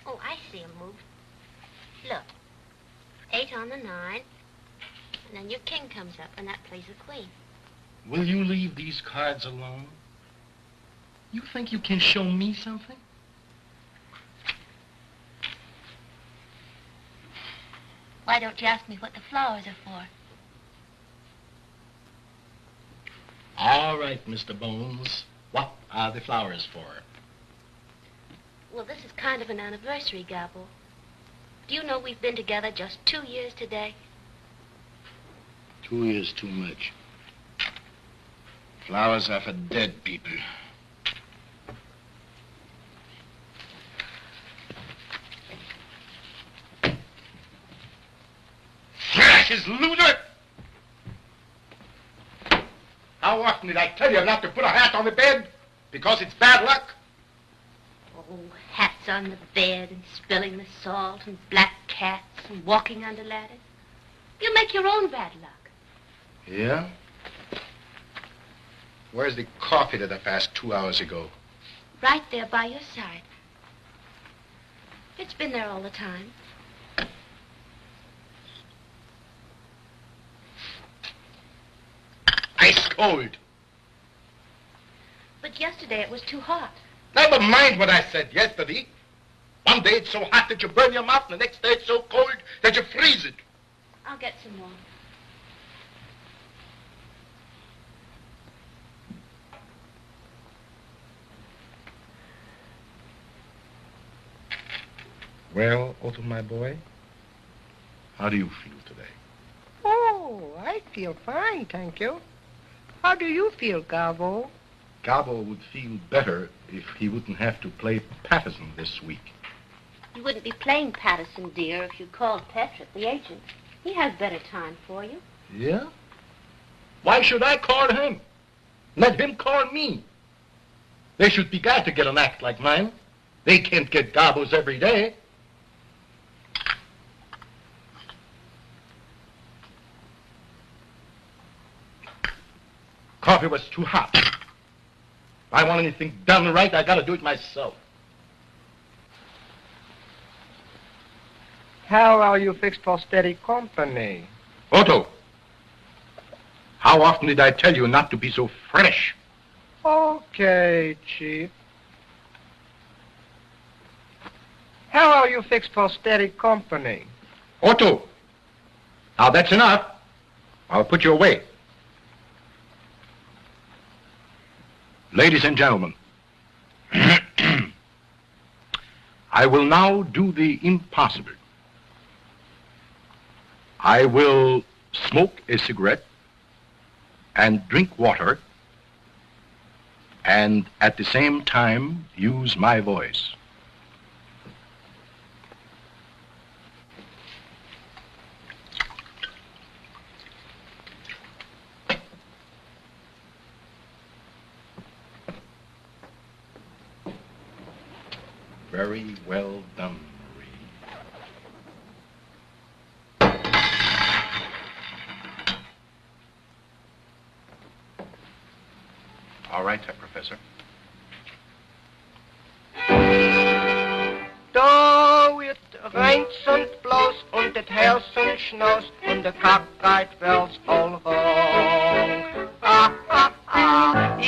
Oh, I see 'em move. Look. 8 on the 9. And then your king comes up, and that plays the queen. Will you leave these cards alone? You think you can show me something? Why don't you ask me what the flowers are for? All right, Mr. Bones. What are the flowers for? Well, this is kind of an anniversary, Gabble. Do you know we've been together just 2 years today? 2 years too much. Flowers are for dead people. Flashes, loser! How often did I tell you not to put a hat on the bed? Because it's bad luck? Oh, hats on the bed and spilling the salt and black cats and walking under ladders. You make your own bad luck. Yeah? Where's the coffee that I passed 2 hours ago? Right there by your side. It's been there all the time. Ice cold. But yesterday it was too hot. Never mind what I said yesterday. One day it's so hot that you burn your mouth, and the next day it's so cold that you freeze it. I'll get some more. Well, Otto, my boy, how do you feel today? Oh, I feel fine, thank you. How do you feel, Gabo? Gabo would feel better if he wouldn't have to play Patterson this week. You wouldn't be playing Patterson, dear, if you called Petrick, the agent. He has better time for you. Yeah? Why should I call him? Let him call me. They should be glad to get an act like mine. They can't get Gabos every day. Coffee was too hot. If I want anything done right, I gotta do it myself. How are you fixed for steady company? Otto, how often did I tell you not to be so fresh? Okay, Chief. How are you fixed for steady company? Otto, now that's enough. I'll put you away. Ladies and gentlemen, I will now do the impossible. I will smoke a cigarette and drink water and at the same time use my voice. Very well done, Marie. All right, Professor. Though it rains und blows und it hails und snows und the cockeyed bells all wrong. Ah, ah, ah,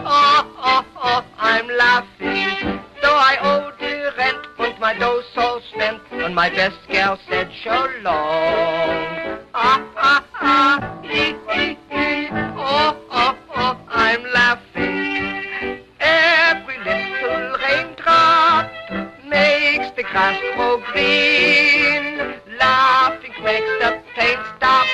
oh, oh, oh, I'm laughing. Though I owe the rent and my dough so spent and my best gal said so long. Ah, ah, ah, oh, oh, oh, I'm laughing. Every little raindrop makes the grass grow green. Laughing makes the pain stop.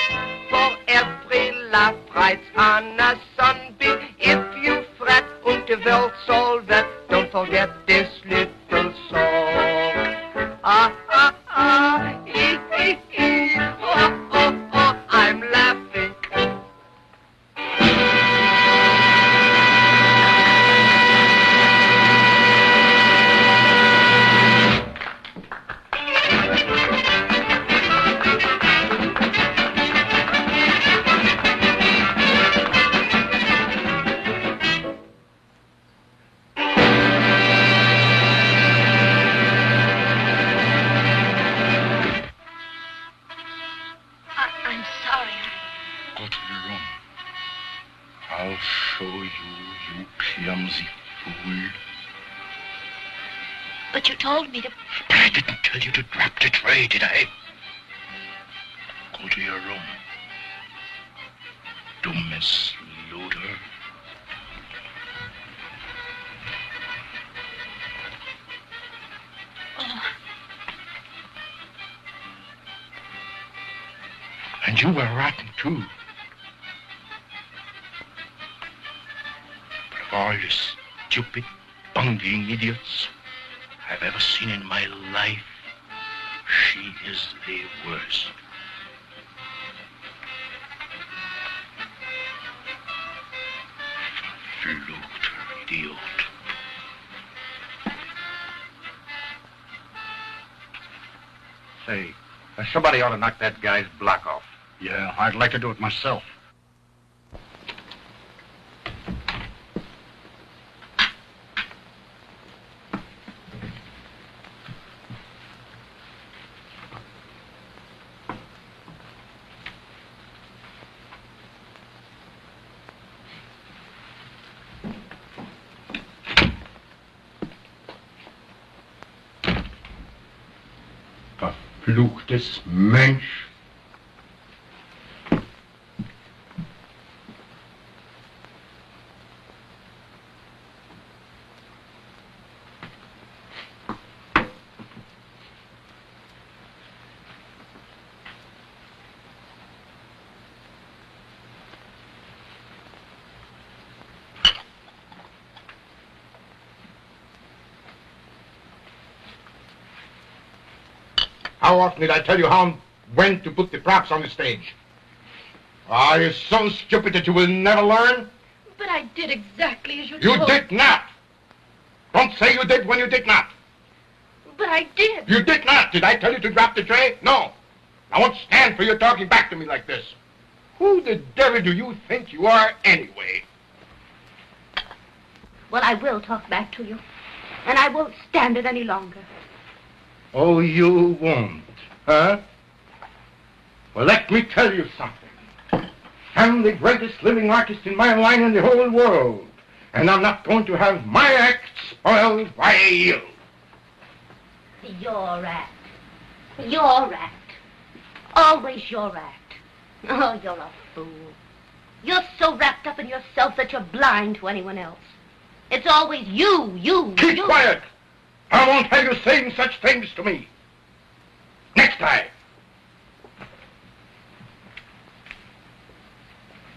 For every laugh rides on a sunbeam. If you fret und the world so wet, don't forget this little song. Ah, ah, ah, oh, oh, oh, I'm laughing. But you told me to... I didn't tell you to drop the tray, did I? Go to your room. To Miss Luder. Oh. And you were rotten, too. But of all the stupid, bungling idiots I've ever seen in my life, she is the worst. Verfluchter Idiot. Say, somebody ought to knock that guy's block off. Yeah, I'd like to do it myself. Verfluchtes Mensch. How often did I tell you how and when to put the props on the stage? Are you so stupid that you will never learn? But I did exactly as you You told. did not. Don't say you did when you did not. But I did. You did not. Did I tell you to drop the tray? No. I won't stand for you talking back to me like this. Who the devil do you think you are anyway? Well, I will talk back to you. And I won't stand it any longer. Oh, you won't, huh? Well, let me tell you something. I'm the greatest living artist in my line in the whole world. And I'm not going to have my act spoiled by you. Your act. Your act. Always your act. Oh, you're a fool. You're so wrapped up in yourself that you're blind to anyone else. It's always you. Keep quiet. I won't have you saying such things to me. Next time.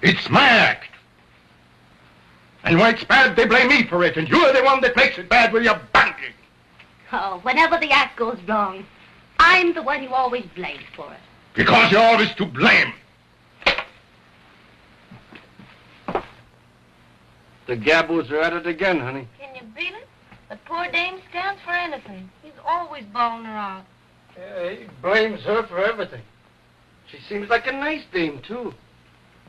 It's my act. And when it's bad, they blame me for it, and you're the one that makes it bad with your bungling. Oh, whenever the act goes wrong, I'm the one you always blame for it. Because you're always to blame. The gaboos are at it again, honey. Can you beat it? The poor dame stands for anything. He's always bawling her out. Yeah, he blames her for everything. She seems like a nice dame, too.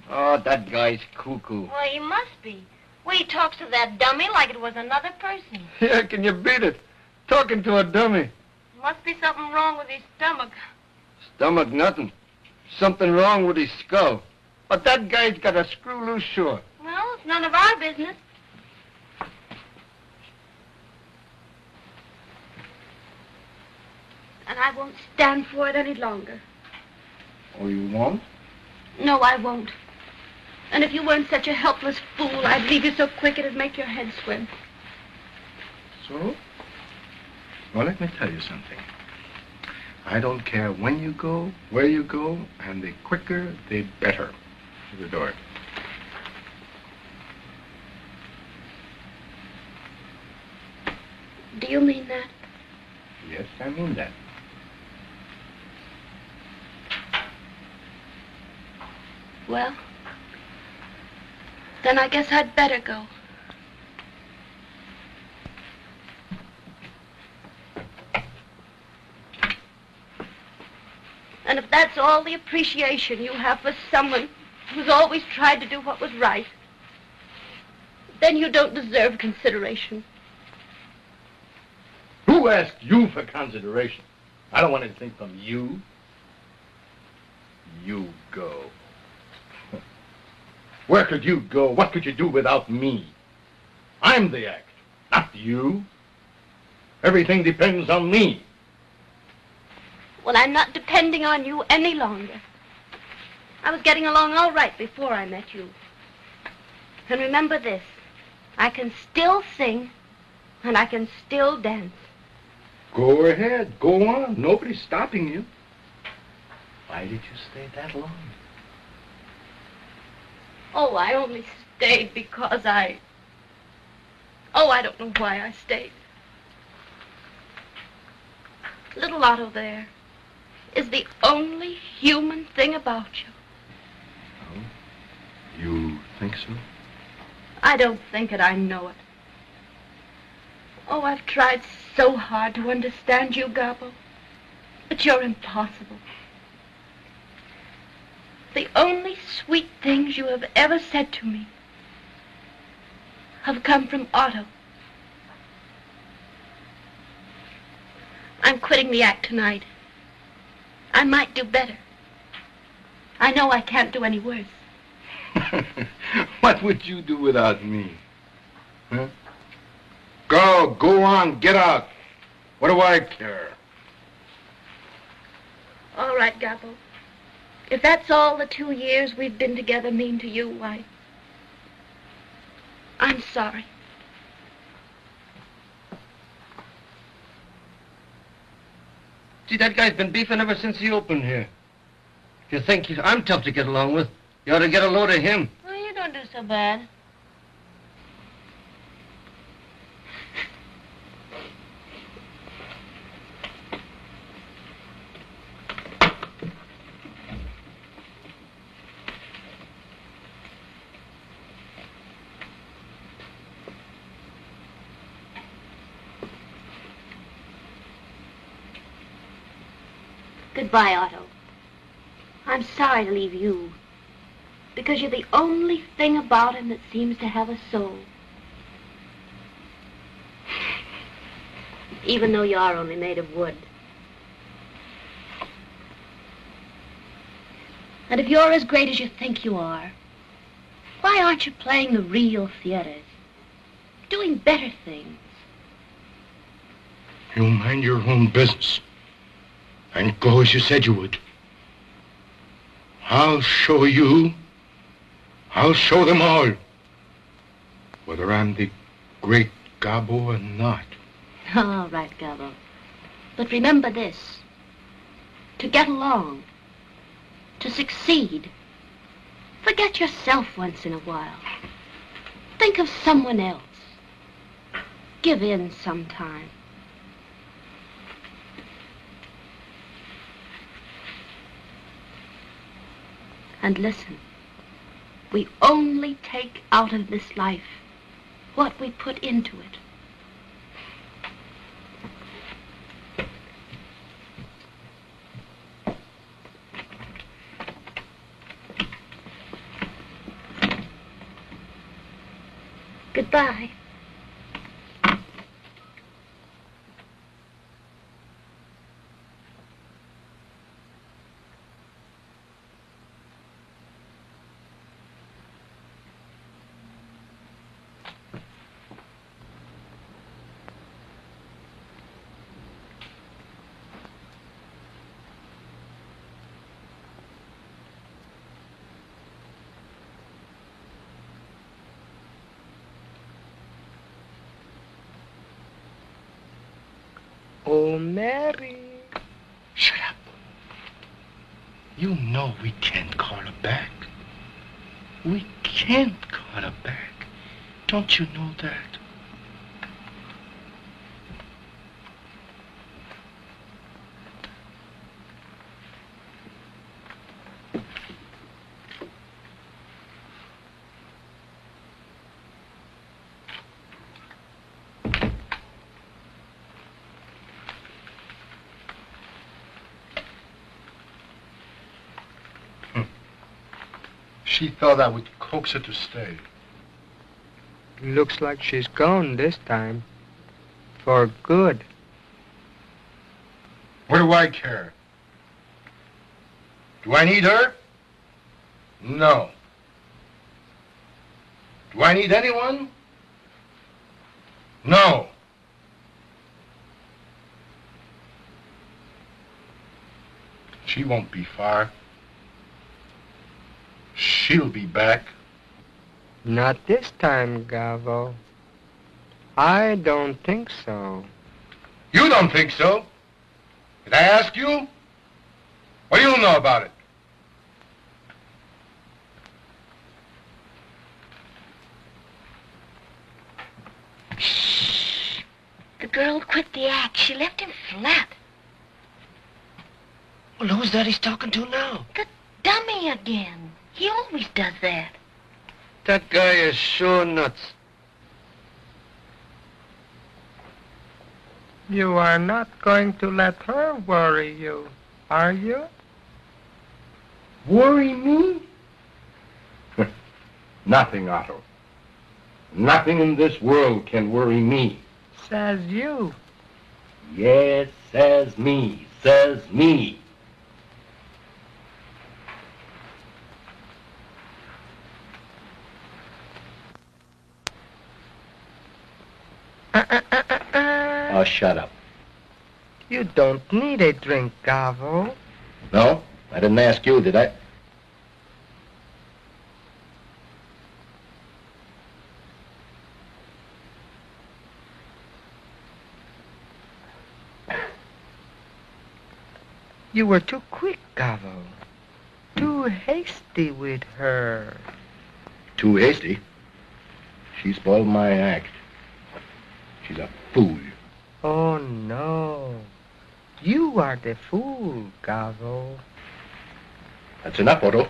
Oh, that guy's cuckoo. Well, he must be. Well, he talks to that dummy like it was another person. Yeah, can you beat it? Talking to a dummy. Must be something wrong with his stomach. Stomach, nothing. Something wrong with his skull. But that guy's got a screw loose sure. Well, it's none of our business. And I won't stand for it any longer. Oh, you won't? No, I won't. And if you weren't such a helpless fool, I'd leave you so quick it'd make your head swim. So? Well, let me tell you something. I don't care when you go, where you go, and the quicker, the better. To the door. Do you mean that? Yes, I mean that. Well, then I guess I'd better go. And if that's all the appreciation you have for someone who's always tried to do what was right, then you don't deserve consideration. Who asked you for consideration? I don't want anything from you. You go. Where could you go? What could you do without me? I'm the act, not you. Everything depends on me. Well, I'm not depending on you any longer. I was getting along all right before I met you. And remember this, I can still sing, and I can still dance. Go ahead, go on. Nobody's stopping you. Why did you stay that long? Oh, I only stayed because I don't know why I stayed. Little Otto there is the only human thing about you. Oh, you think so? I don't think it, I know it. Oh, I've tried so hard to understand you, Gabo, but you're impossible. The only sweet things you have ever said to me have come from Otto. I'm quitting the act tonight. I might do better. I know I can't do any worse. What would you do without me? Huh? Go on, get out. What do I care? All right, Gabo. If that's all the 2 years we've been together mean to you, why, I'm sorry. See, that guy's been beefing ever since he opened here. If you think I'm tough to get along with, you ought to get a load of him. Well, you don't do so bad. Goodbye, Otto. I'm sorry to leave you, because you're the only thing about him that seems to have a soul. Even though you are only made of wood. And if you're as great as you think you are, why aren't you playing the real theaters? Doing better things? You mind your own business. And go as you said you would. I'll show you. I'll show them all. Whether I'm the great Gabo or not. All right, Gabo. But remember this. To get along, to succeed, forget yourself once in a while. Think of someone else. Give in sometime. And listen, we only take out of this life what we put into it. Goodbye. Oh, Mary. Shut up. You know we can't call her back. We can't call her back. Don't you know that? She thought I would coax her to stay. Looks like she's gone this time. For good. What do I care? Do I need her? No. Do I need anyone? No. She won't be far. She'll be back. Not this time, Gavo. I don't think so. You don't think so? Did I ask you? What do you know about it? Shh. The girl quit the act. She left him flat. Well, who's that he's talking to now? The dummy again. He always does that. That guy is sure nuts. You are not going to let her worry you, are you? Worry me? Nothing, Otto. Nothing in this world can worry me. Says you. Yes, says me. Says me. Oh, shut up. You don't need a drink, Gavo. No? I didn't ask you, did I? You were too quick, Gavo. Too hasty with her. Too hasty? She spoiled my act. She's a fool. Oh, no. You are the fool, Gavo. That's enough, Otto.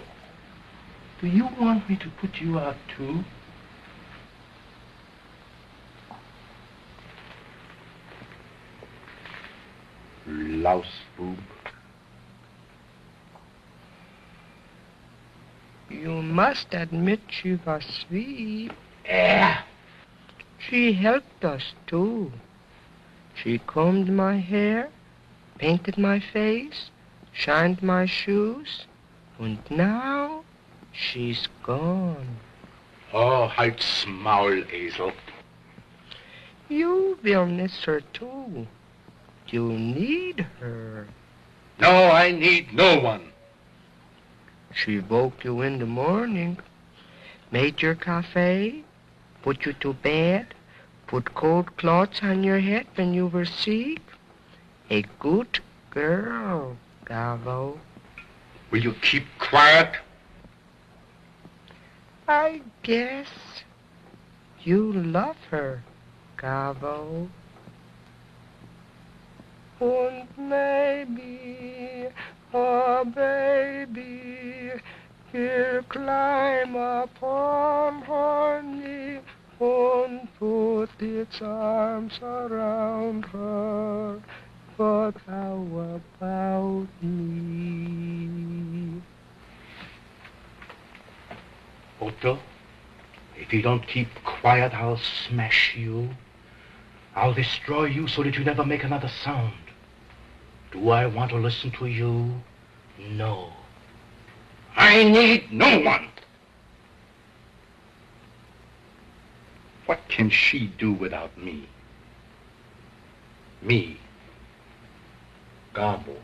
Do you want me to put you out, too? Louse boob. You must admit she was sweet. Yeah. She helped us, too. She combed my hair, painted my face, shined my shoes, and now she's gone. Oh, halt's Maul, Esel. You will miss her, too. You need her. No, I need no one. She woke you in the morning, made your cafe, put you to bed, put cold cloths on your head when you were sick. A good girl, Gavo. Will you keep quiet? I guess you love her, Gavo. And maybe, oh baby, he'll climb upon her knee and put its arms around her. But how about me? Otto, if you don't keep quiet, I'll smash you. I'll destroy you so that you never make another sound. Do I want to listen to you? No. I need no one. What can she do without me? Me. Gabo.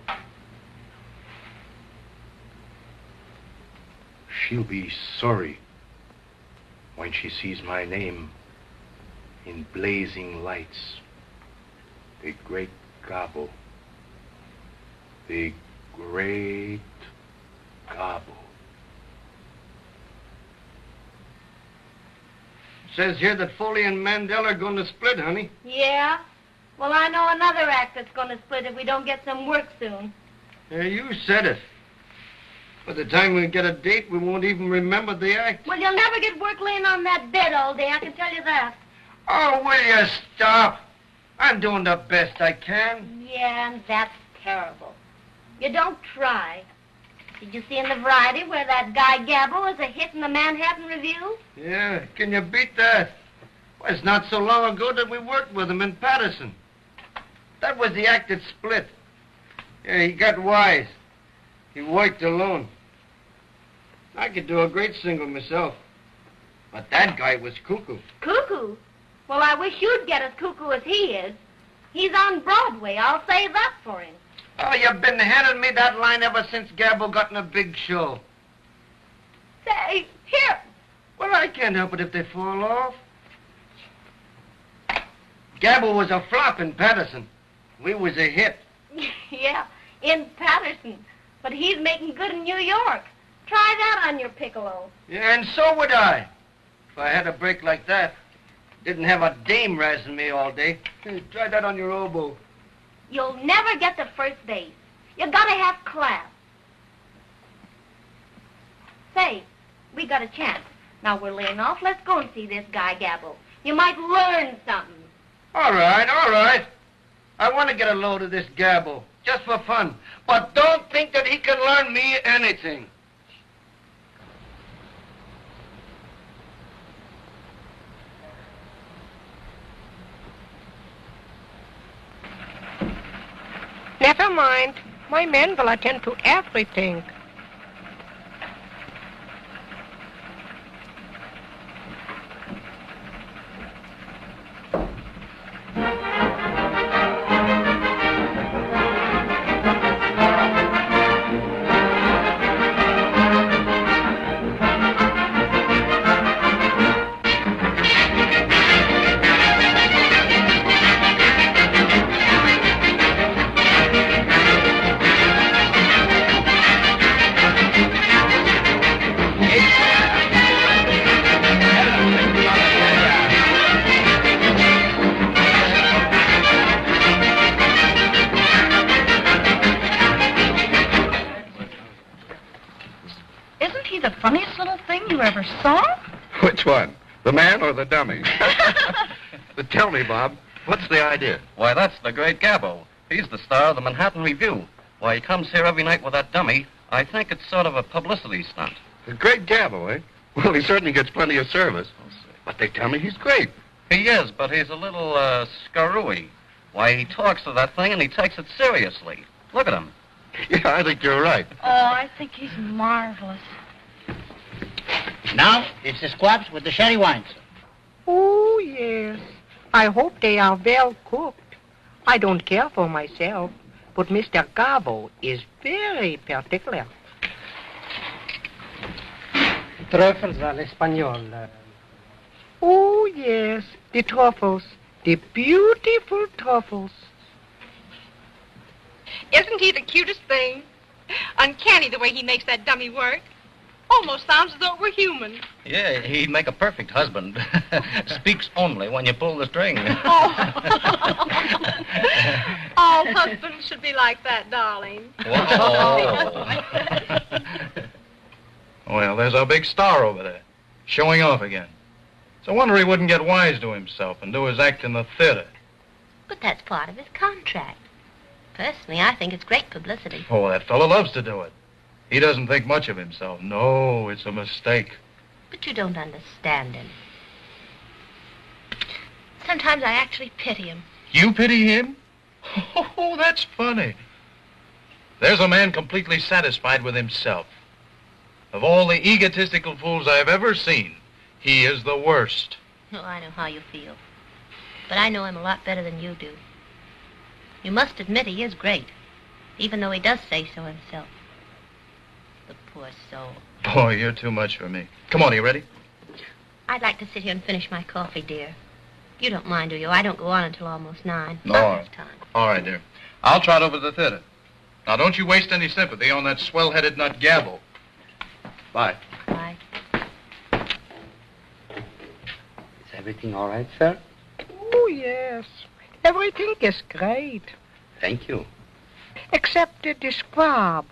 She'll be sorry when she sees my name in blazing lights. The great Gabo. The great Gabo. Says here that Foley and Mandel are going to split, honey. Yeah? Well, I know another act that's going to split if we don't get some work soon. Yeah, you said it. By the time we get a date, we won't even remember the act. Well, you'll never get work laying on that bed all day, I can tell you that. Oh, will you stop? I'm doing the best I can. Yeah, and that's terrible. You don't try. Did you see in the Variety where that guy Gabo was a hit in the Manhattan Review? Yeah, can you beat that? Well, it's not so long ago that we worked with him in Patterson. That was the act that split. Yeah, he got wise. He worked alone. I could do a great single myself. But that guy was cuckoo. Cuckoo? Well, I wish you'd get as cuckoo as he is. He's on Broadway, I'll say that for him. Oh, you've been handing me that line ever since Gabbo got in a big show. Say, here. Well, I can't help it if they fall off. Gabbo was a flop in Patterson. We was a hit. Yeah, in Patterson. But he's making good in New York. Try that on your piccolo. Yeah, and so would I. If I had a break like that. Didn't have a dame razzing me all day. Hey, try that on your oboe. You'll never get to first base. You gotta have class. Say, we got a chance. Now we're laying off. Let's go and see this guy Gabbo. You might learn something. All right. I want to get a load of this Gabbo, just for fun. But don't think that he can learn me anything. Never mind. My men will attend to everything. Which one? The man or the dummy? Tell me, Bob, what's the idea? Why, that's the great Gabbo. He's the star of the Manhattan Review. Why, he comes here every night with that dummy. I think it's sort of a publicity stunt. The great Gabbo, eh? Well, he certainly gets plenty of service. But they tell me he's great. He is, but he's a little, screwy. Why, he talks to that thing and he takes it seriously. Look at him. Yeah, I think you're right. Oh, I think he's marvelous. Now, it's the squabs with the sherry wines. Oh, yes. I hope they are well cooked. I don't care for myself, but Mr. Gabbo is very particular. Truffles à l'espagnol. Oh, yes, the truffles. The beautiful truffles. Isn't he the cutest thing? Uncanny the way he makes that dummy work. Almost sounds as though it were human. Yeah, he'd make a perfect husband. Speaks only when you pull the string. Oh. All husbands should be like that, darling. Well, there's our big star over there, showing off again. It's a wonder he wouldn't get wise to himself and do his act in the theater. But that's part of his contract. Personally, I think it's great publicity. Oh, that fellow loves to do it. He doesn't think much of himself. No, it's a mistake. But you don't understand him. Sometimes I actually pity him. You pity him? Oh, that's funny. There's a man completely satisfied with himself. Of all the egotistical fools I've ever seen, he is the worst. Oh, I know how you feel. But I know him a lot better than you do. You must admit he is great, even though he does say so himself. The poor soul. Boy, you're too much for me. Come on, are you ready? I'd like to sit here and finish my coffee, dear. You don't mind, do you? I don't go on until almost 9. No. Not this time. All right, dear. I'll trot over to the theater. Now, don't you waste any sympathy on that swell-headed nut Gabbo. Bye. Bye. Is everything all right, sir? Oh, yes. Everything is great. Thank you. Except that the squab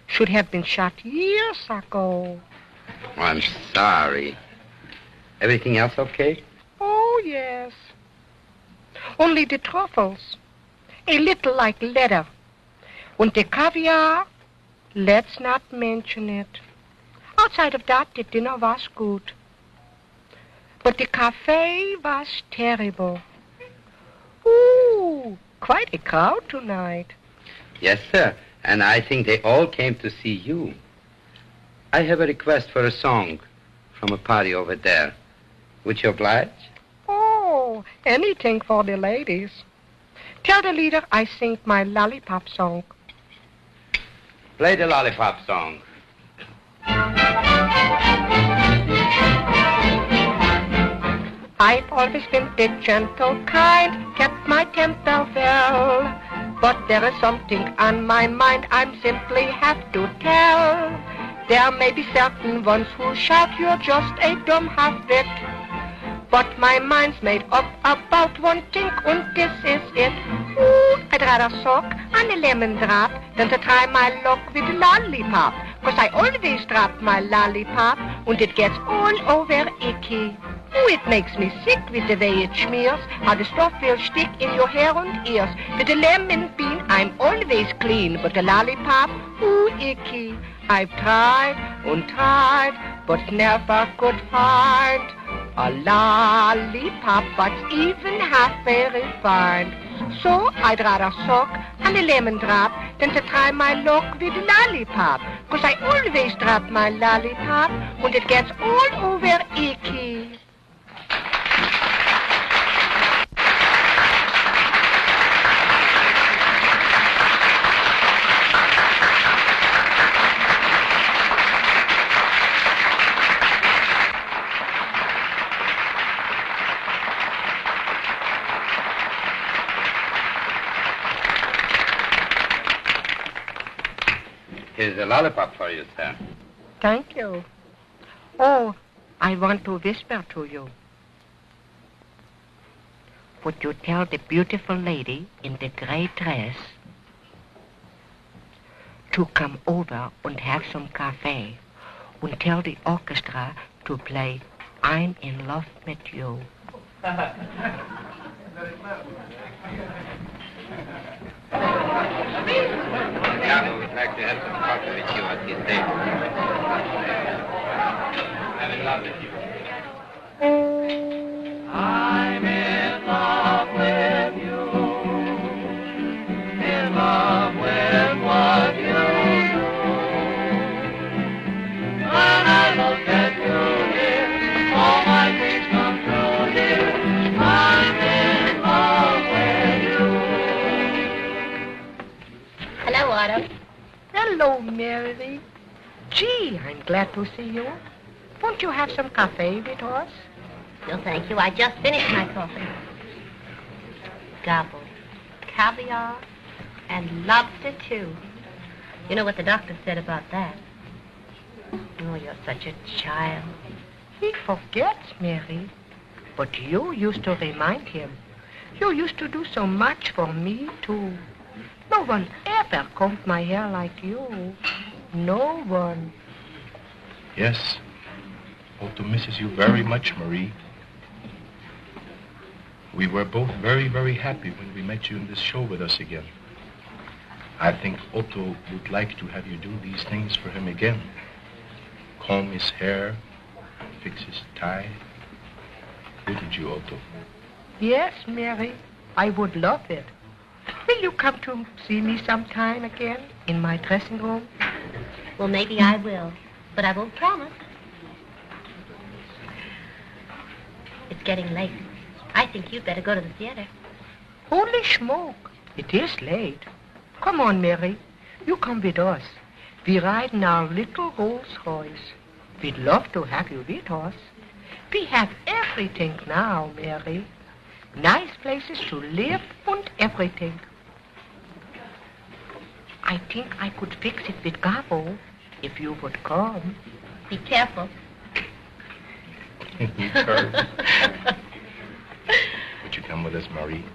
should have been shot years ago. I'm sorry. Everything else okay? Oh, yes. Only the truffles. A little like leather. And the caviar, let's not mention it. Outside of that, the dinner was good. But the cafe was terrible. Ooh, quite a crowd tonight. Yes, sir. And I think they all came to see you. I have a request for a song from a party over there. Would you oblige? Oh, anything for the ladies. Tell the leader I sing my lollipop song. Play the lollipop song. I've always been the gentle kind, kept my temper well. But there is something on my mind I simply have to tell. There may be certain ones who shout you're just a dumb half-wit. But my mind's made up about one thing, and this is it. Ooh, I'd rather suck on a lemon drop than to try my luck with a lollipop. 'Cause I always drop my lollipop, and it gets all over icky. Ooh, it makes me sick with the way it smears, how the stuff will stick in your hair and ears. With the lemon bean, I'm always clean, but the lollipop, ooh, icky. I've tried and tried, but never could find a lollipop that's even halfway refined. So I'd rather suck on a lemon drop than to try my luck with a lollipop. 'Cause I always drop my lollipop, and it gets all over icky. Here's a lollipop for you, sir. Thank you. Oh, I want to whisper to you. Would you tell the beautiful lady in the gray dress to come over and have some cafe, and tell the orchestra to play I'm in Love with You? Yeah, we'd like to have some coffee with you at this table. I'm in love with you. I'm in love with you. In love with what you do. When I look at you, dear, all my dreams come true, dear. I'm in love with you. Hello, Otto. Hello, Mary. Gee, I'm glad to see you. Won't you have some cafe with us? No, thank you. I just finished my coffee. Gobble. Caviar and lobster, too. You know what the doctor said about that? Oh, you're such a child. He forgets, Mary. But you used to remind him. You used to do so much for me, too. No one ever combed my hair like you. No one. Yes. Otto misses you very much, Marie. We were both very, very happy when we met you in this show with us again. I think Otto would like to have you do these things for him again. Comb his hair, fix his tie. Wouldn't you, Otto? Yes, Mary. I would love it. Will you come to see me sometime again in my dressing room? Well, maybe I will, but I won't promise. It's getting late. I think you'd better go to the theater. Holy smoke. It is late. Come on, Mary. You come with us. We ride in our little Rolls Royce. We'd love to have you with us. We have everything now, Mary. Nice places to live and everything. I think I could fix it with Gabo if you would come. Be careful. Would you come with us, Marie?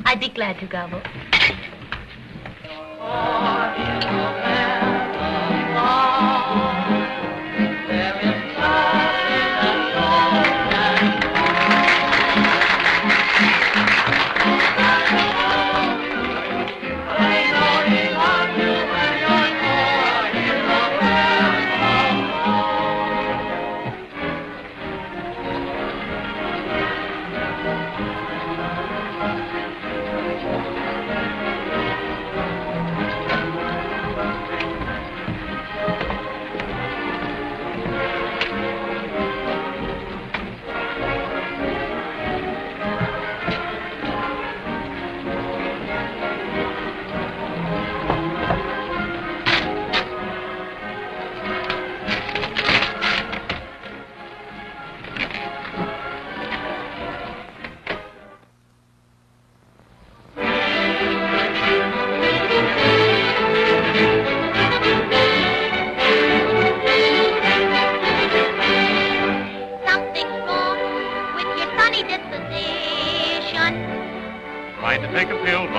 I'd be glad to, Gabo.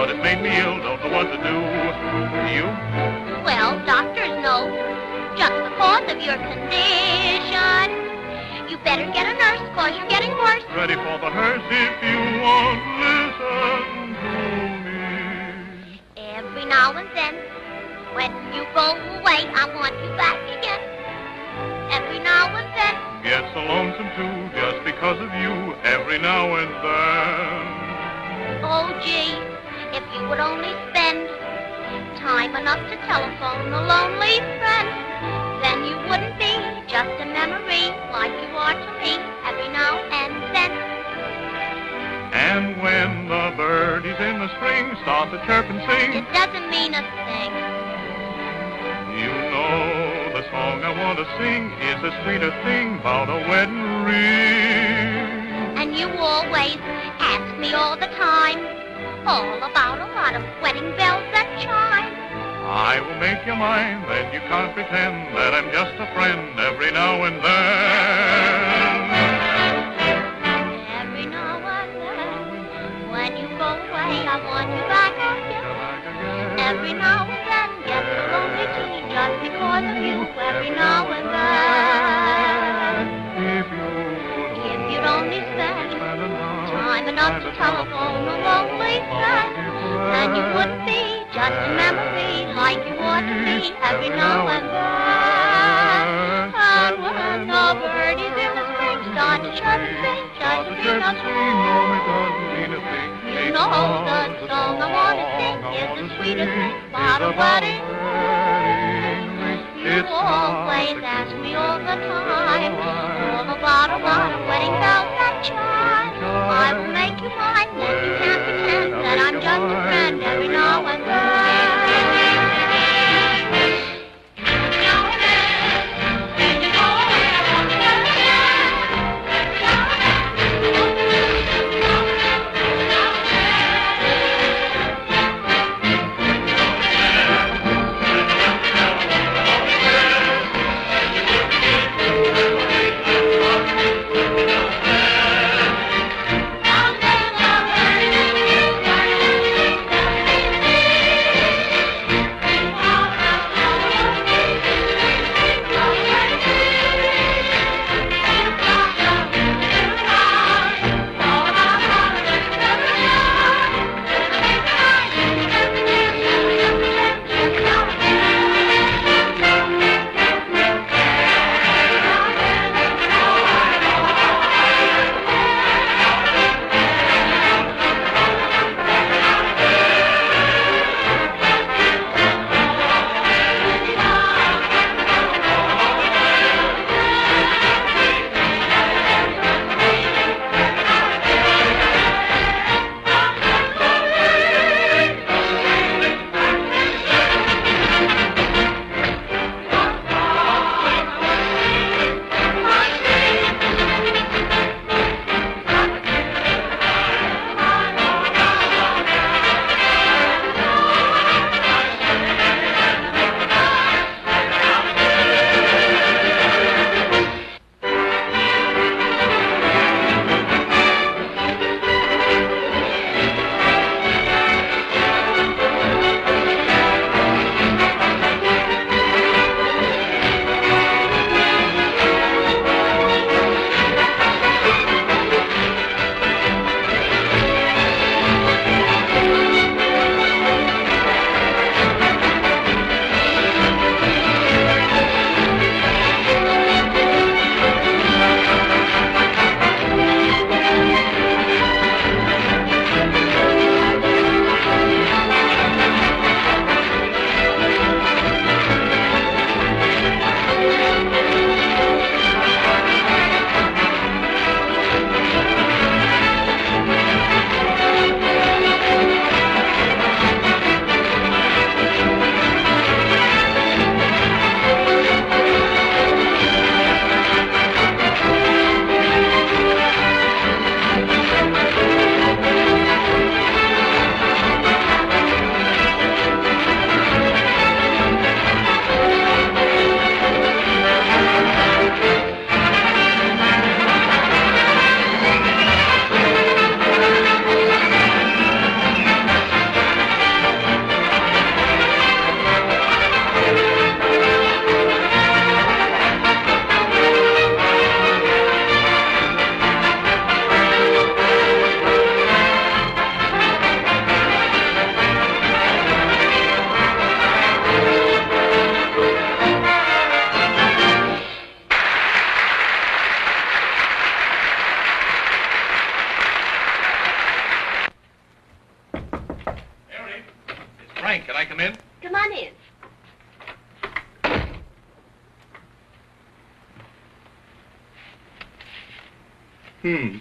but it made me ill, don't know what to do. You? Well, doctors know just the cause of your condition. You better get a nurse, cause you're getting worse. Ready for the hearse if you won't listen to me. Every now and then, when you go away, I want you back again. Every now and then. Get so lonesome too, just because of you, every now and then. Oh, gee, if you would only spend time enough to telephone a lonely friend, then you wouldn't be just a memory like you are to me every now and then. And when the birdies in the spring start to chirp and sing, It doesn't mean a thing. you know the song I want to sing is the sweetest thing about a wedding ring. And you always ask me all the time, all about a lot of wedding bells that chime. I will make you mine, then you can't pretend that I'm just a friend every now and then. Every now and then, when you go away, I want you back again. Every now and then, get so lonely too, just because of you. Every now and then, if you'd only spend time enough to telephone a lonely friend, then you wouldn't be just a memory like you ought to be every now and then. And when the birdies in the spring start to chirp and sing, doesn't mean a thing. You know the song I want to sing is the sweetest thing about a wedding ring. You always ask me all the time, all about a lot of wedding bells that chime. I will make you mine, then you can't pretend that I'm just a friend every now and then. Frank, can I come in? Come on in.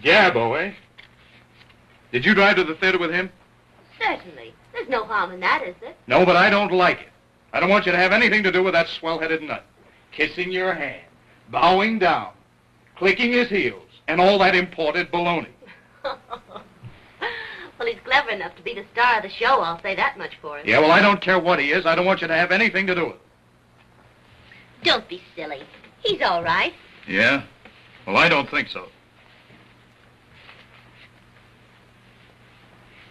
Gabbo, eh? Did you drive to the theater with him? Certainly. There's no harm in that, is there? No, but I don't like it. I don't want you to have anything to do with that swell-headed nut. Kissing your hand, bowing down, clicking his heels, and all that imported baloney. Well, he's clever enough to be the star of the show, I'll say that much for him. Yeah, well, I don't care what he is. I don't want you to have anything to do with it. Don't be silly. He's all right. Yeah? Well, I don't think so.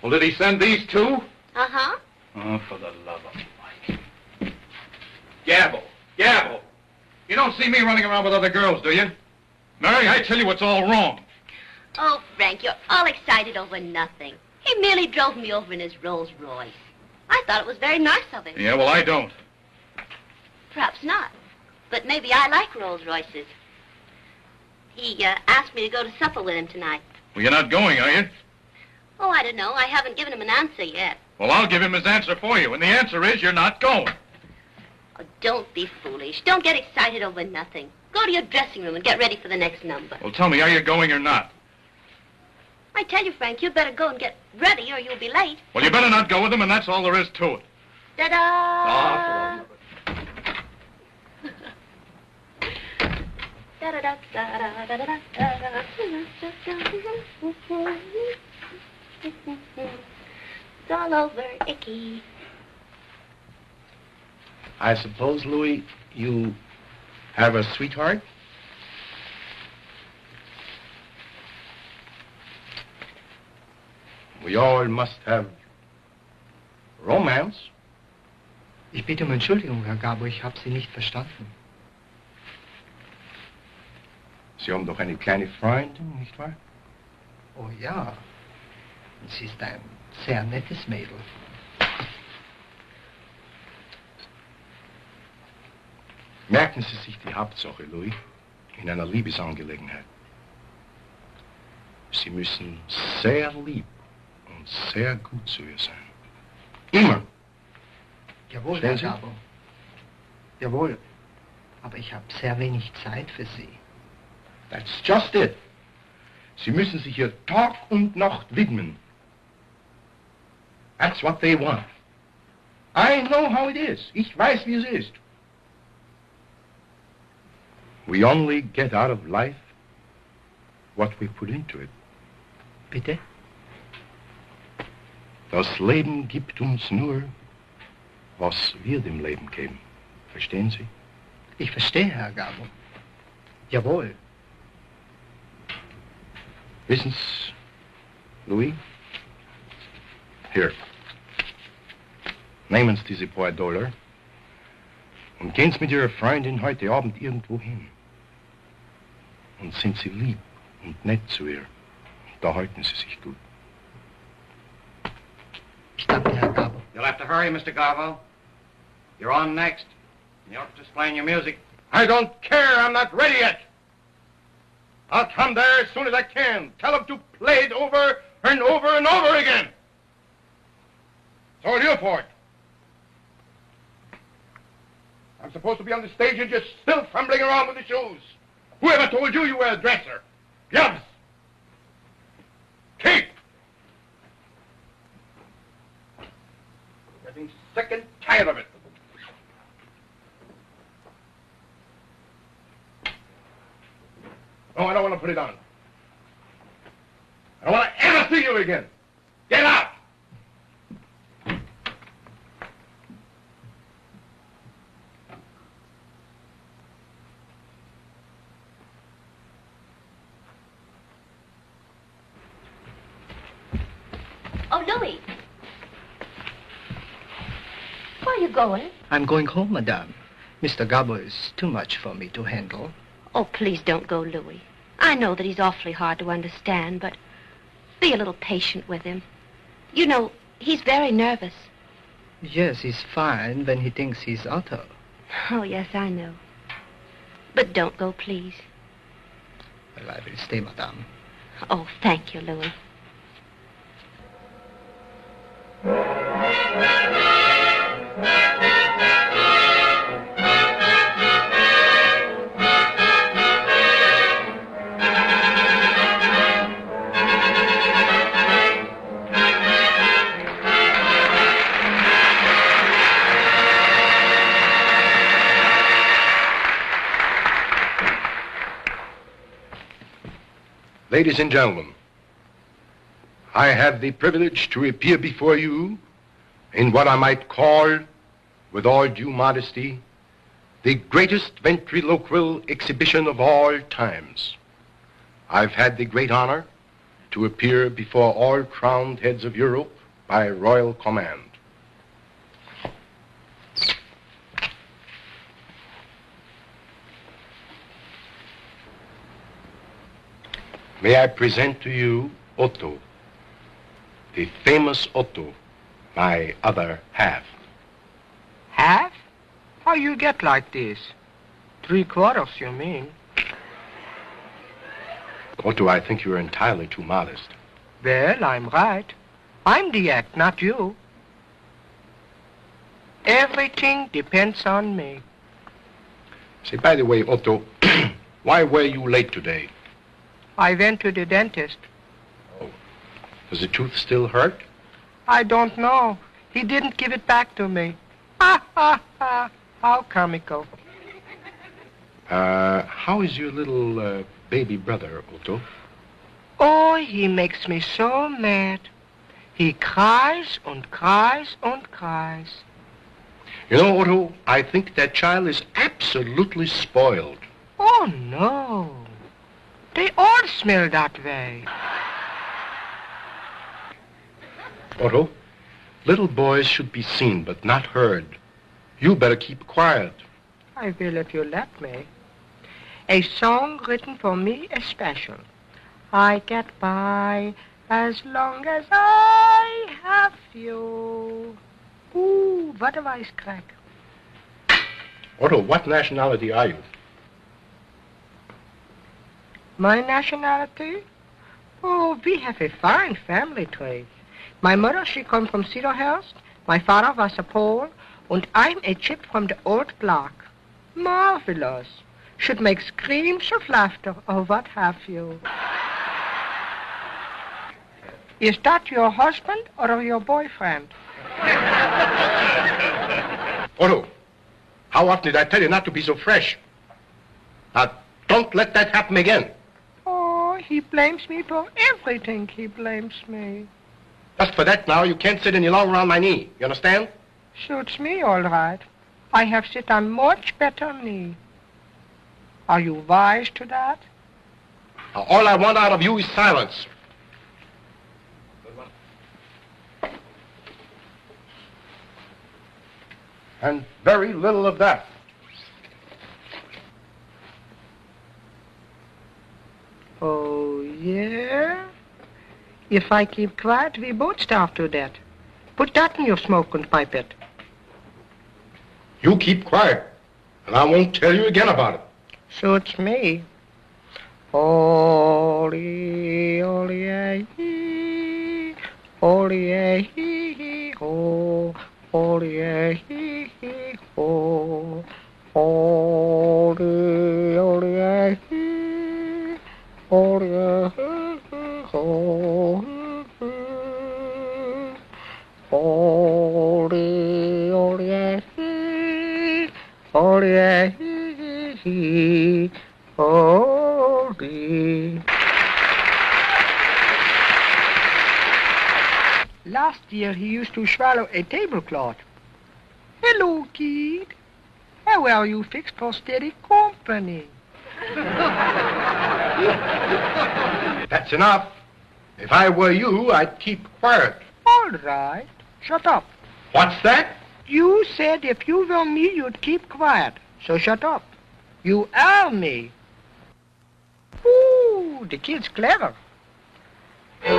Well, did he send these two? Uh-huh. Oh, for the love of Mike. Gabbo, Gabbo. You don't see me running around with other girls, do you? Mary, I tell you what's all wrong. Oh, Frank, you're all excited over nothing. He merely drove me over in his Rolls Royce. I thought it was very nice of him. Yeah, well, I don't. Perhaps not. But maybe I like Rolls Royces. He asked me to go to supper with him tonight. Well, you're not going, are you? Oh, I don't know. I haven't given him an answer yet. Well, I'll give him his answer for you, and the answer is you're not going. Oh, don't be foolish. Don't get excited over nothing. Go to your dressing room and get ready for the next number. Well, tell me, are you going or not? I tell you, Frank, you'd better go and get ready or you'll be late. Well, you better not go with him, and that's all there is to it. Da-da! Da-da-da-da-da-da-da-da-da. It's all over, Icky. I suppose, Louis, you have a sweetheart? We all must have romance. Ich bitte um Entschuldigung, Herr Gabo, ich habe Sie nicht verstanden. Sie haben doch eine kleine Freundin, nicht wahr? Oh ja, sie ist ein sehr nettes Mädel. Merken Sie sich die Hauptsache, Louis, in einer Liebesangelegenheit. Sie müssen sehr lieb und sehr gut zu ihr sein. Immer. Jawohl, Stellen Herr Sie? Gabo. Jawohl, aber ich habe sehr wenig Zeit für Sie. That's just it. Sie müssen sich ihr Tag und Nacht widmen. That's what they want. I know how it is. Ich weiß, wie es ist. We only get out of life what we put into it. Bitte? Das Leben gibt uns nur, was wir dem Leben geben. Verstehen Sie? Ich verstehe, Herr Gabo. Jawohl. Wissen Sie, Louis? Hier. Nehmen Sie diese paar $, und gehen Sie mit Ihrer Freundin heute Abend irgendwo hin. Und sind Sie lieb und nett zu ihr. Da halten Sie sich gut. Ich danke, Herr Gabo. You'll have to hurry, Mr. Garvo. You're on next. You're just playing your music. I don't care. I'm not ready yet. I'll come there as soon as I can. Tell them to play it over and over and over again. So are you for it. I'm supposed to be on the stage and just still fumbling around with the shoes. Whoever told you were a dresser? Yubbs. Keep. Getting sick and tired of it. No, I don't want to put it on. I don't want to ever see you again. Get out! Oh, Louis. Where are you going? I'm going home, Madame. Mr. Gabo is too much for me to handle. Oh, please don't go, Louis. I know that he's awfully hard to understand, but be a little patient with him. You know, he's very nervous. Yes, he's fine when he thinks he's Otto. Oh, yes, I know. But don't go, please. Well, I will stay, Madame. Oh, thank you, Louis. Ladies and gentlemen, I have the privilege to appear before you in what I might call, with all due modesty, the greatest ventriloquial exhibition of all times. I've had the great honor to appear before all crowned heads of Europe by royal command. May I present to you Otto, the famous Otto, my other half. Half? How you get like this? 3/4, you mean? Otto, I think you're entirely too modest. Well, I'm right. I'm the act, not you. Everything depends on me. Say, by the way, Otto, why were you late today? I went to the dentist. Does the tooth still hurt? I don't know. He didn't give it back to me. Ha, ha, ha. How comical. How is your little baby brother, Otto? Oh, he makes me so mad. He cries and cries and cries. You know, Otto, I think that child is absolutely spoiled. Oh, no. They all smell that way. Otto, little boys should be seen but not heard. You better keep quiet. I will if you let me. A song written for me especial. I get by as long as I have you. Ooh, what a voice crack. Otto, what nationality are you? My nationality? Oh, we have a fine family tree. My mother, she come from Cedarhurst. My father was a Pole. And I'm a chip from the old block. Marvelous. Should make screams of laughter or what have you. Is that your husband or your boyfriend? Otto, how often did I tell you not to be so fresh? Now, don't let that happen again. Oh, he blames me for everything. He blames me. Just for that now, you can't sit any longer on my knee. You understand? Suits me all right. I have sit on much better knee. Are you wise to that? Now, all I want out of you is silence. And very little of that. Oh, yeah? If I keep quiet, we both starve to death. Put that in your smoke and pipe it. You keep quiet, and I won't tell you again about it. Suits me. Holy, holy, hee, holy, hee, ho, holy, hee, ho, holy, holy, hee, holy, ho, holy, holy, holy, holy. Last year he used to swallow a tablecloth. Hello, kid. How are you fixed for steady company? That's enough. If I were you, I'd keep quiet. All right. Shut up. What's that? You said if you were me, you'd keep quiet. So shut up. You are me. Ooh, the kid's clever. Though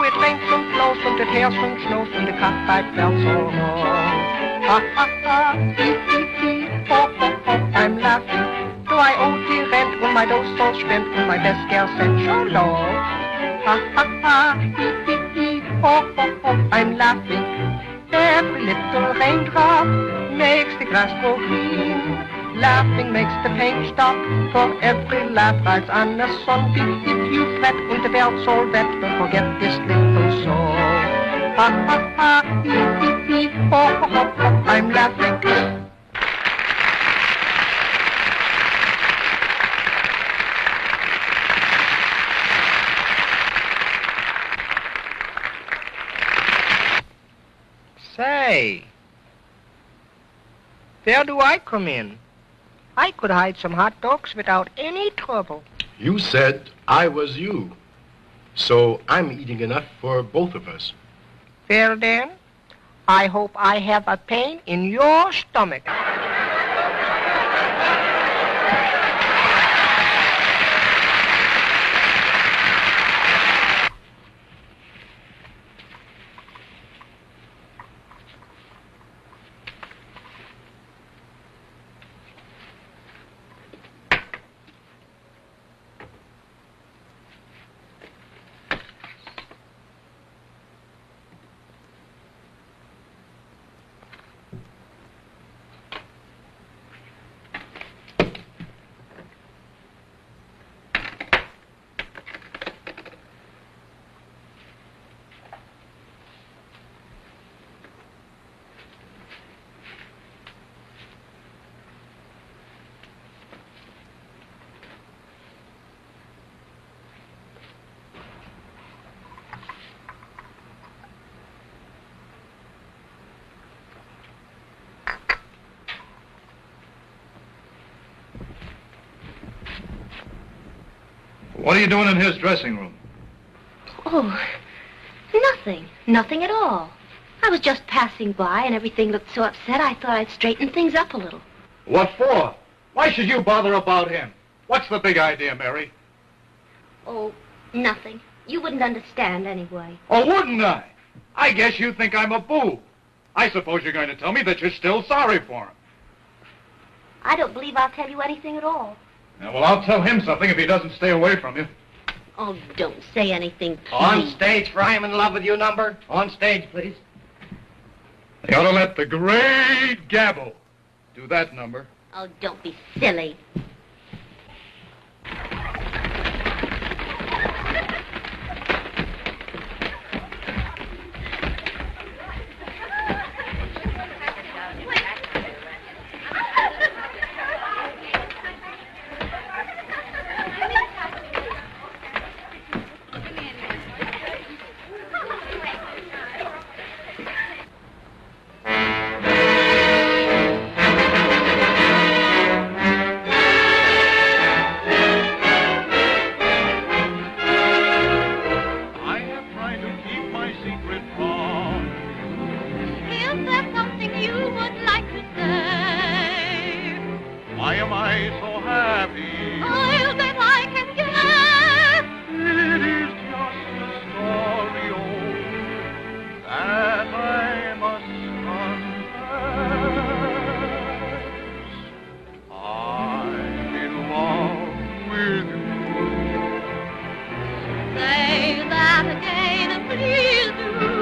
it rains and blows and it hails and snows and the cockfight bells all wrong. Ha ha ha, hee hee hee, ho ho ho, I'm laughing. Though I owe the rent when my dough's all spent and my best girl sent so low. Ha ha ha, hee hee hee, ho ho ho, I'm laughing. Every little raindrop makes the grass grow green. Laughing makes the pain stop, for every laugh rides on a sunbeam. If you fret and the belt's all wet, don't forget this little song. Ha ha ha, hee hee hee, ho ho ho, ho, I'm laughing. Say, where do I come in? I could hide some hot dogs without any trouble. You said I was you. So I'm eating enough for both of us. Well then, I hope I have a pain in your stomach. What are you doing in his dressing room? Oh, nothing. Nothing at all. I was just passing by and everything looked so upset I thought I'd straighten things up a little. What for? Why should you bother about him? What's the big idea, Mary? Oh, nothing. You wouldn't understand anyway. Oh, wouldn't I? I guess you think I'm a boo. I suppose you're going to tell me that you're still sorry for him. I don't believe I'll tell you anything at all. Yeah, well, I'll tell him something if he doesn't stay away from you. Oh, don't say anything, please. On stage for I'm in love with you number. On stage, please. They ought to let the great Gabbo do that number. Oh, don't be silly. Why am I so happy? All that I can guess. It is just a story old that I must confess. I'm in love with you. Say that again, please do.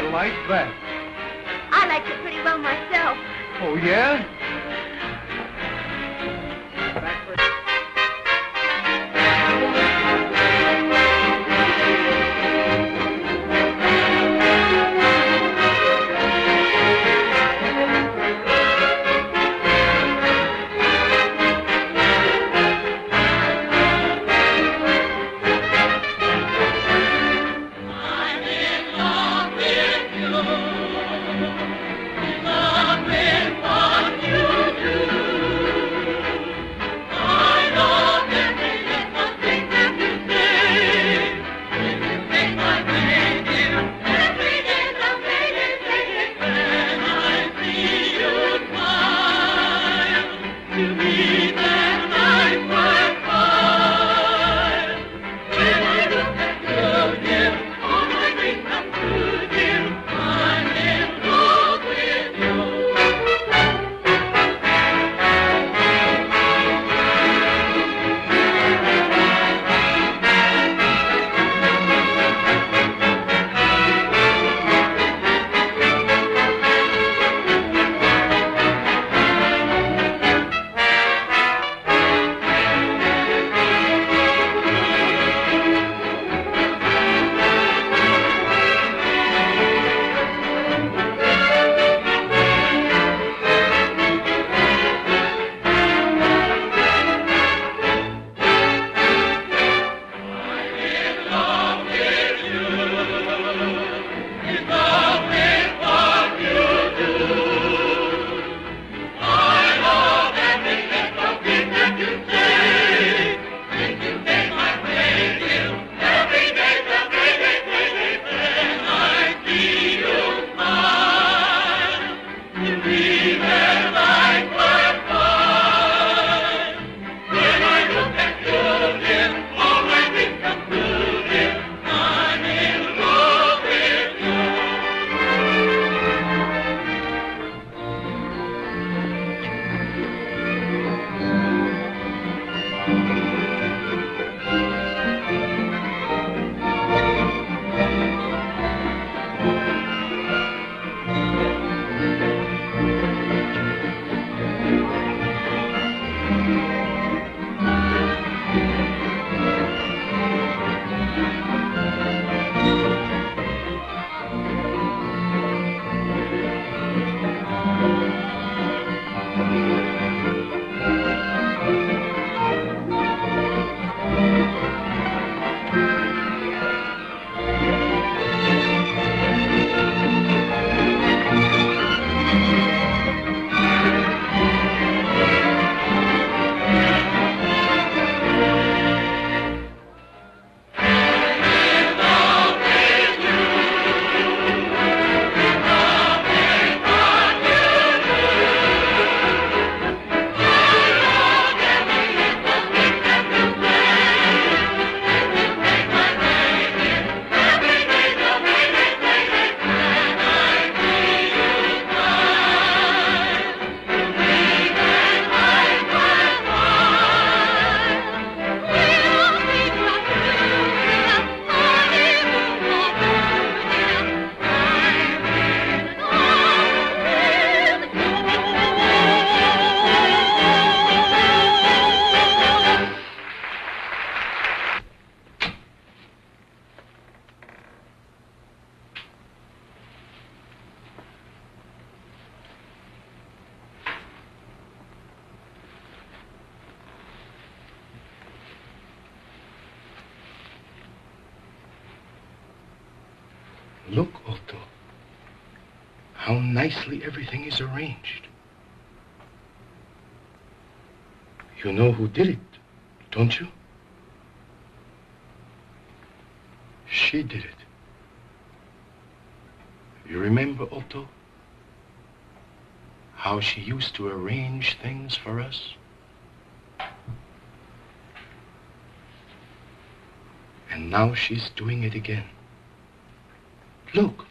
I like that. I liked it pretty well myself. Oh, yeah? Look, Otto, how nicely everything is arranged. You know who did it, don't you? She did it. You remember, Otto? How she used to arrange things for us? And now she's doing it again. Look.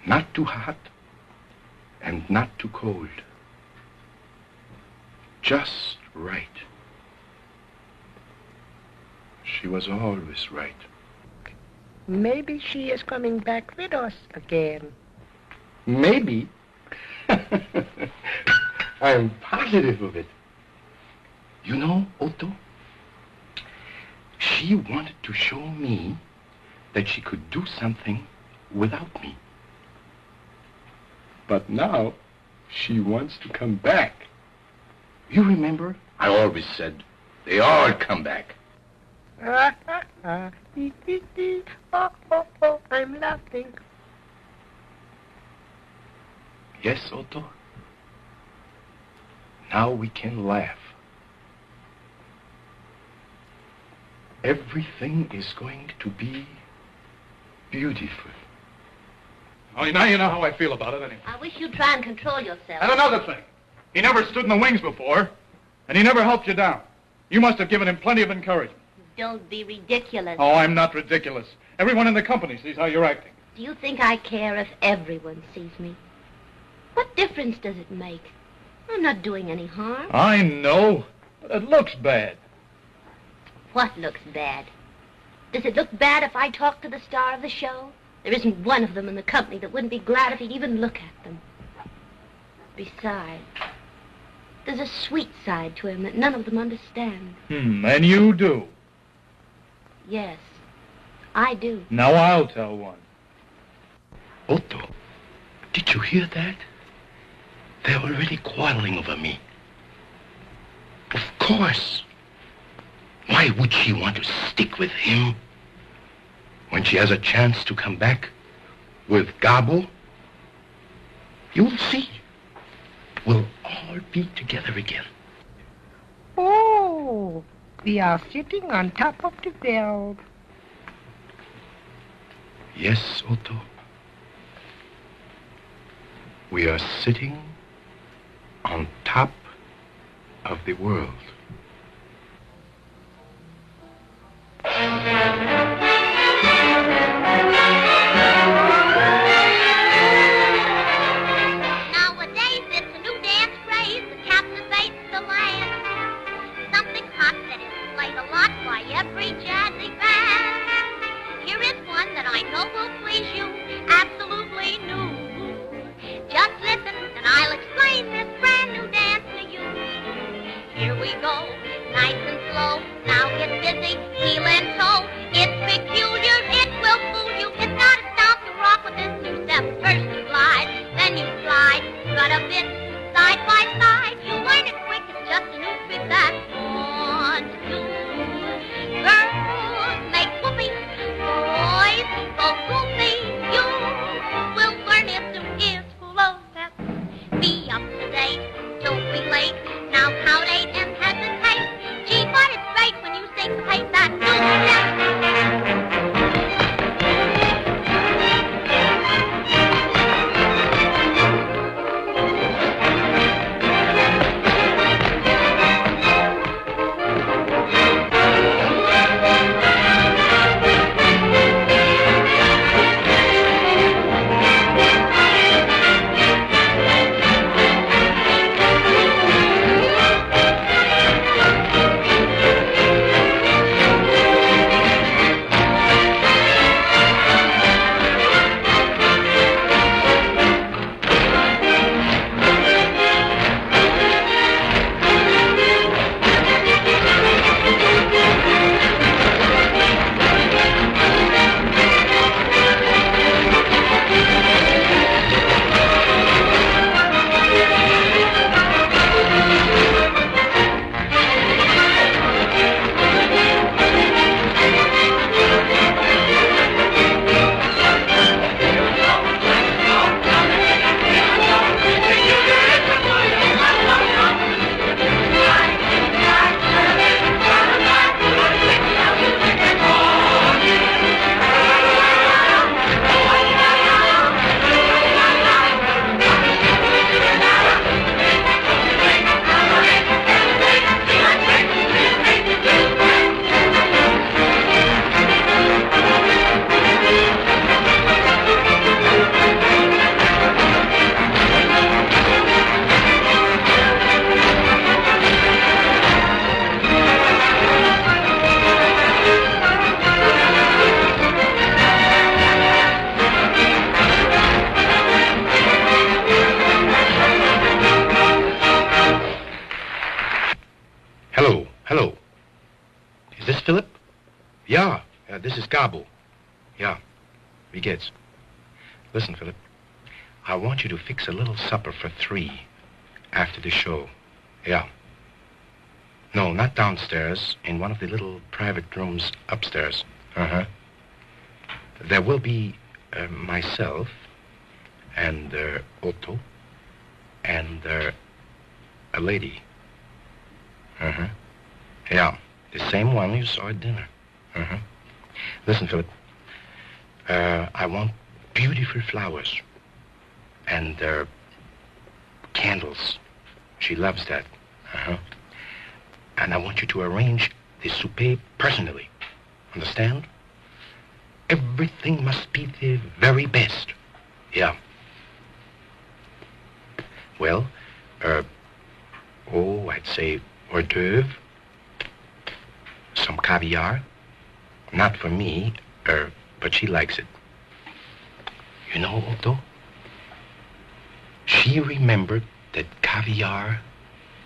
Not too hot and not too cold. Just right. She was always right. Maybe she is coming back with us again. Maybe. I'm positive of it. You know, Otto, she wanted to show me that she could do something without me. But now she wants to come back. You remember? I always said they all come back. Oh, I'm laughing. Yes, Otto. Now we can laugh. Everything is going to be beautiful. Oh, now you know how I feel about it anyway. I wish you'd try and control yourself. And another thing. He never stood in the wings before, and he never helped you down. You must have given him plenty of encouragement. Don't be ridiculous. Oh, I'm not ridiculous. Everyone in the company sees how you're acting. Do you think I care if everyone sees me? What difference does it make? I'm not doing any harm. I know, but it looks bad. What looks bad? Does it look bad if I talk to the star of the show? There isn't one of them in the company that wouldn't be glad if he'd even look at them. Besides, there's a sweet side to him that none of them understand. And you do. Yes, I do. Now I'll tell one. Otto, did you hear that? They're already quarreling over me. Of course. Why would she want to stick with him when she has a chance to come back with Gabo? You'll see. We'll all be together again. Oh, we are sitting on top of the bell. Yes, Otto. We are sitting on top of the world. Nowadays, it's a new dance craze that captivates the land. Something hot that is played a lot by every jazzy band. Here is one that I know will please you, absolutely new. Just listen and I'll explain this brand new dance to you. Here we go, nice and slow. Now get busy, heel and toe. It's peculiar, it will fool you. It's not a stomp to rock with this new step. First you glide, then you slide. Got a bit side by side. You learn it quick, it's just a new trick that one to do. Girls make whoopee, boys go goofy. You will learn it soon. Is full of that. Be up to date, don't be late. Now count 8 and hesitate. Gee, but it's great when you syncopate that new step. Diabo. Yeah, wie geht's? Listen, Philip, I want you to fix a little supper for 3 after the show. Yeah. No, not downstairs, in one of the little private rooms upstairs. Uh-huh. There will be myself and Otto and a lady. Uh-huh. Yeah, the same one you saw at dinner. Uh-huh. Listen, Philip, I want beautiful flowers and candles. She loves that. Uh-huh. And I want you to arrange the souper personally. Understand? Everything must be the very best. Yeah. Well, I'd say hors d'oeuvre, some caviar. Not for me, but she likes it. You know, Otto, she remembered that caviar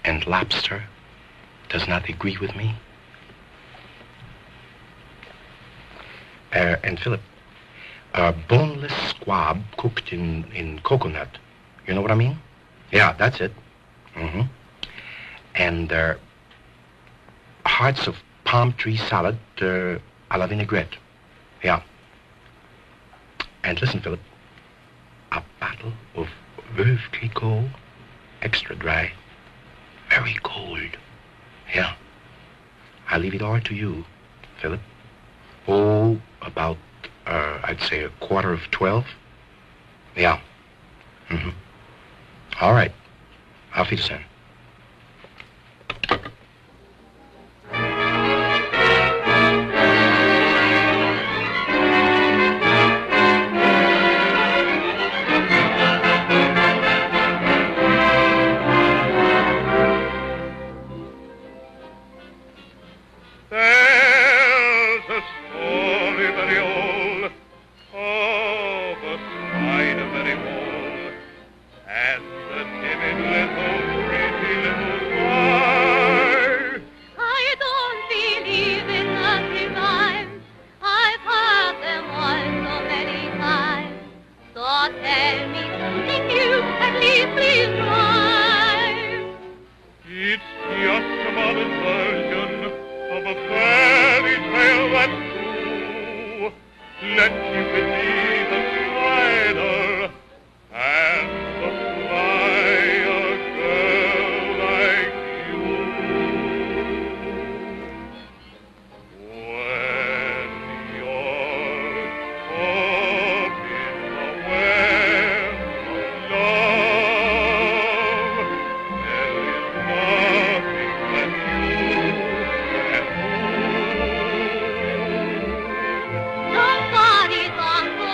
and lobster does not agree with me. And Philip, boneless squab cooked in coconut. You know what I mean? Yeah, that's it. Mm-hmm. And hearts of palm tree salad à la vinaigrette. Yeah. And listen, Philip, a bottle of Veuve Clicquot, extra dry, very cold. Yeah. I leave it all to you, Philip. Oh, about, I'd say 11:45. Yeah. Mm-hmm. All right. Auf Wiedersehen. Nobody's on the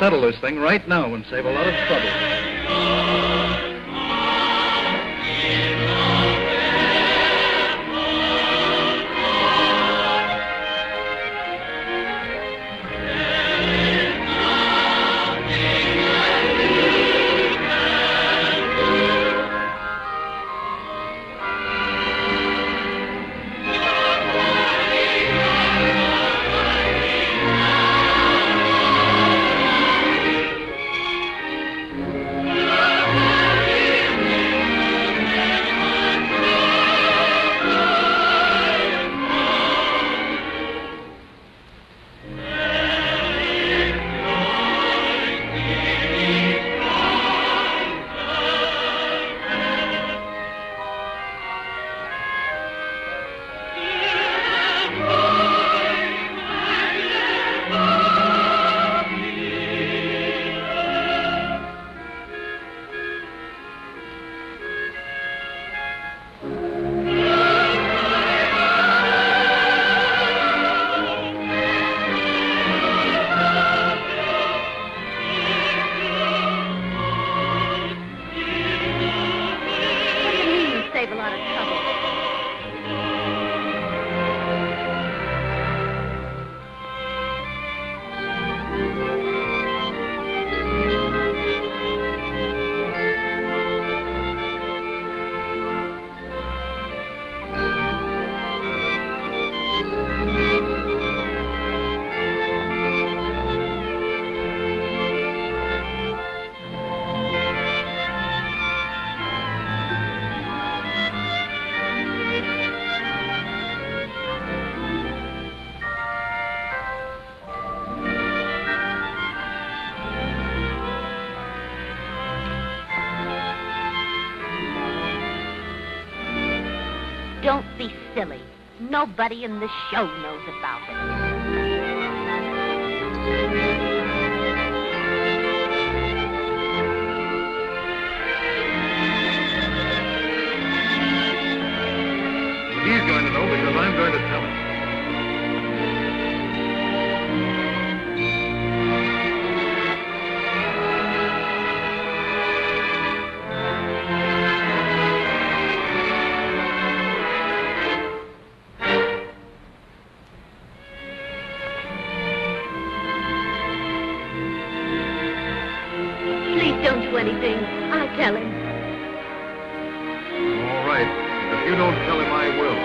settle this thing right now and save a lot of trouble. Save a lot of trouble. Don't be silly. Nobody in the show knows about it. He's going to know because I'm going to tell him. Please don't do anything. I'll tell him. All right. If you don't tell him, I will.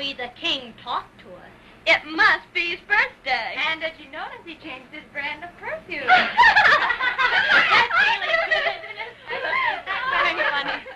me the king talked to us. It must be his birthday. And did you notice he changed his brand of perfume? That's really good. That's very funny.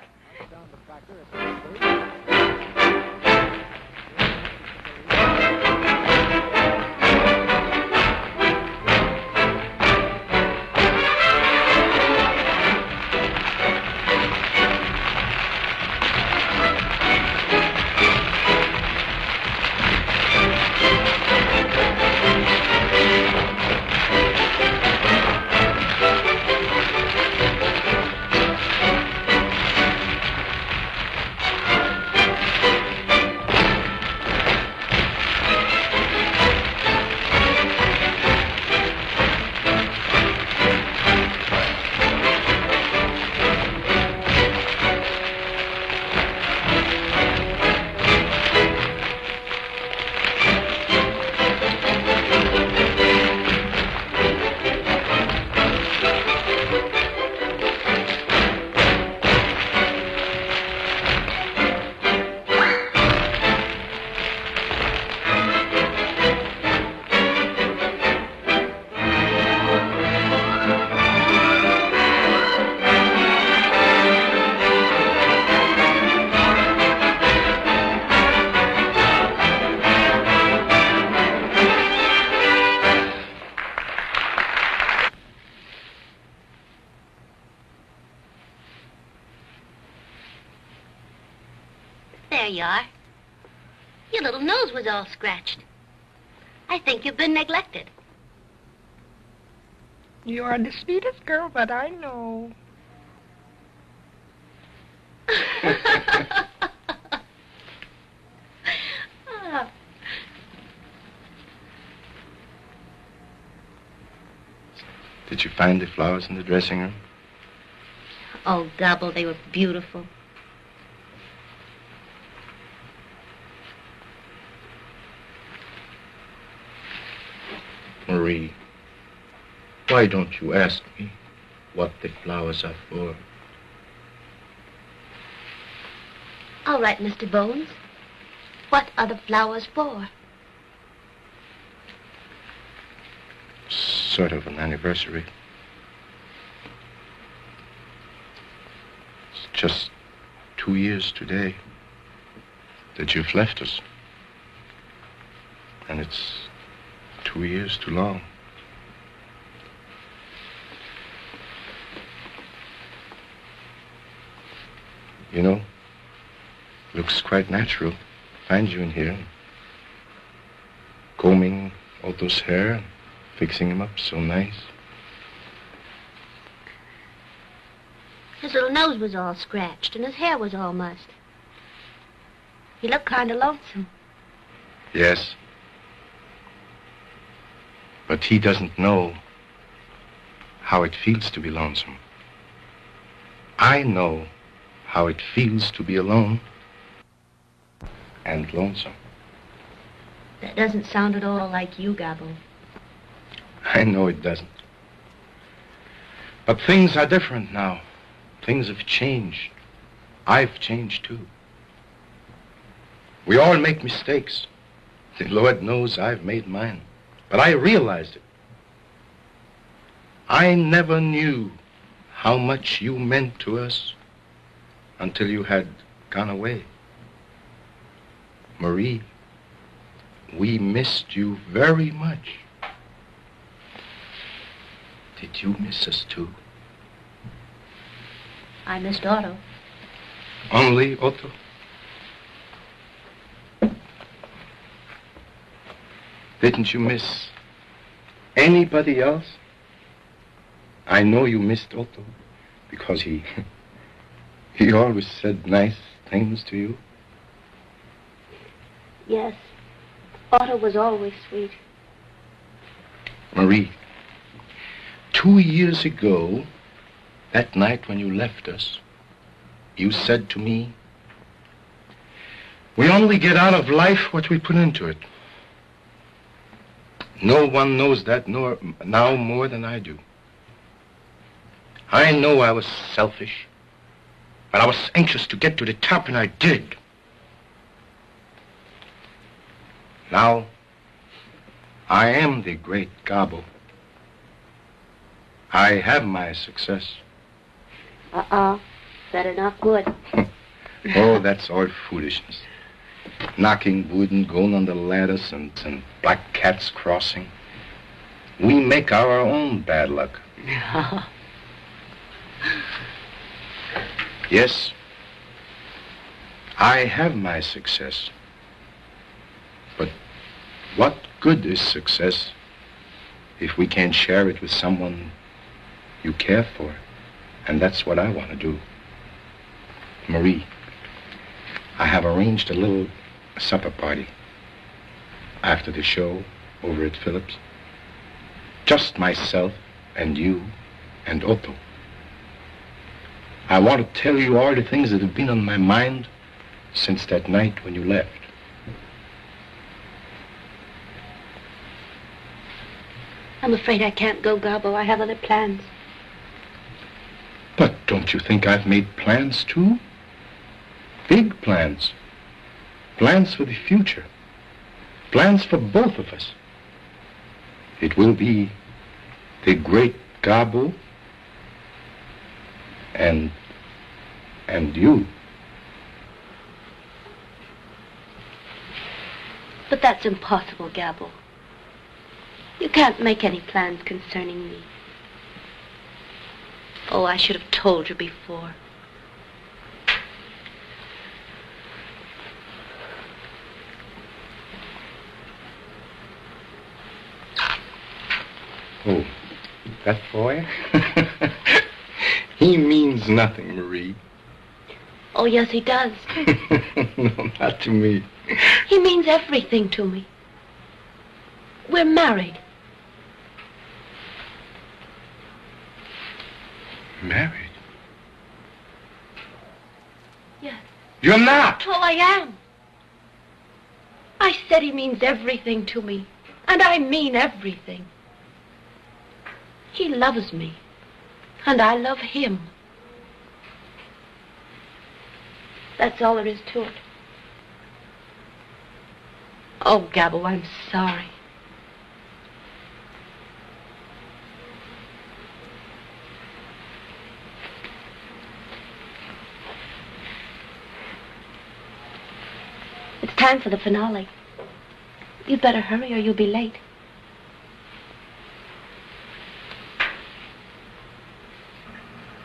Your little nose was all scratched. I think you've been neglected. You are the sweetest girl that I know. Did you find the flowers in the dressing room? Oh, Gobble, they were beautiful. Marie, why don't you ask me what the flowers are for? All right, Mr. Bones. What are the flowers for? Sort of an anniversary. It's just 2 years today that you've left us. And it's 2 years too long. You know, looks quite natural. Find you in here, combing Otto's hair and fixing him up so nice. His little nose was all scratched and his hair was all mussed. He looked kind of lonesome. Yes. But he doesn't know how it feels to be lonesome. I know how it feels to be alone and lonesome. That doesn't sound at all like you, Gobble. I know it doesn't. But things are different now. Things have changed. I've changed too. We all make mistakes. The Lord knows I've made mine. But I realized it. I never knew how much you meant to us until you had gone away. Marie, we missed you very much. Did you miss us too? I missed Otto. Only Otto? Didn't you miss anybody else? I know you missed Otto because he always said nice things to you. Yes. Otto was always sweet. Marie, 2 years ago, that night when you left us, you said to me, we only get out of life what we put into it. No one knows that now more than I do. I know I was selfish, but I was anxious to get to the top, and I did. Now, I am the great Gobble. I have my success. Better not good. Oh, that's all foolishness. Knocking wood and going on the ladders and black cats crossing. We make our own bad luck. Yes, I have my success. But what good is success if we can't share it with someone you care for? And that's what I want to do. Marie, I have arranged a little supper party after the show over at Phillips. Just myself and you and Otto. I want to tell you all the things that have been on my mind since that night when you left. I'm afraid I can't go, Gobble. I have other plans. But don't you think I've made plans too? Big plans. Plans for the future. Plans for both of us. It will be the great Gobble and you. But that's impossible, Gobble. You can't make any plans concerning me. Oh, I should have told you before. Who? That boy? He means nothing, Marie. Oh, yes, he does. No, not to me. He means everything to me. We're married. Married? Yes. You're not! Oh, I am. I said he means everything to me. And I mean everything. He loves me. And I love him. That's all there is to it. Oh, Gabbo, I'm sorry. It's time for the finale. You'd better hurry or you'll be late.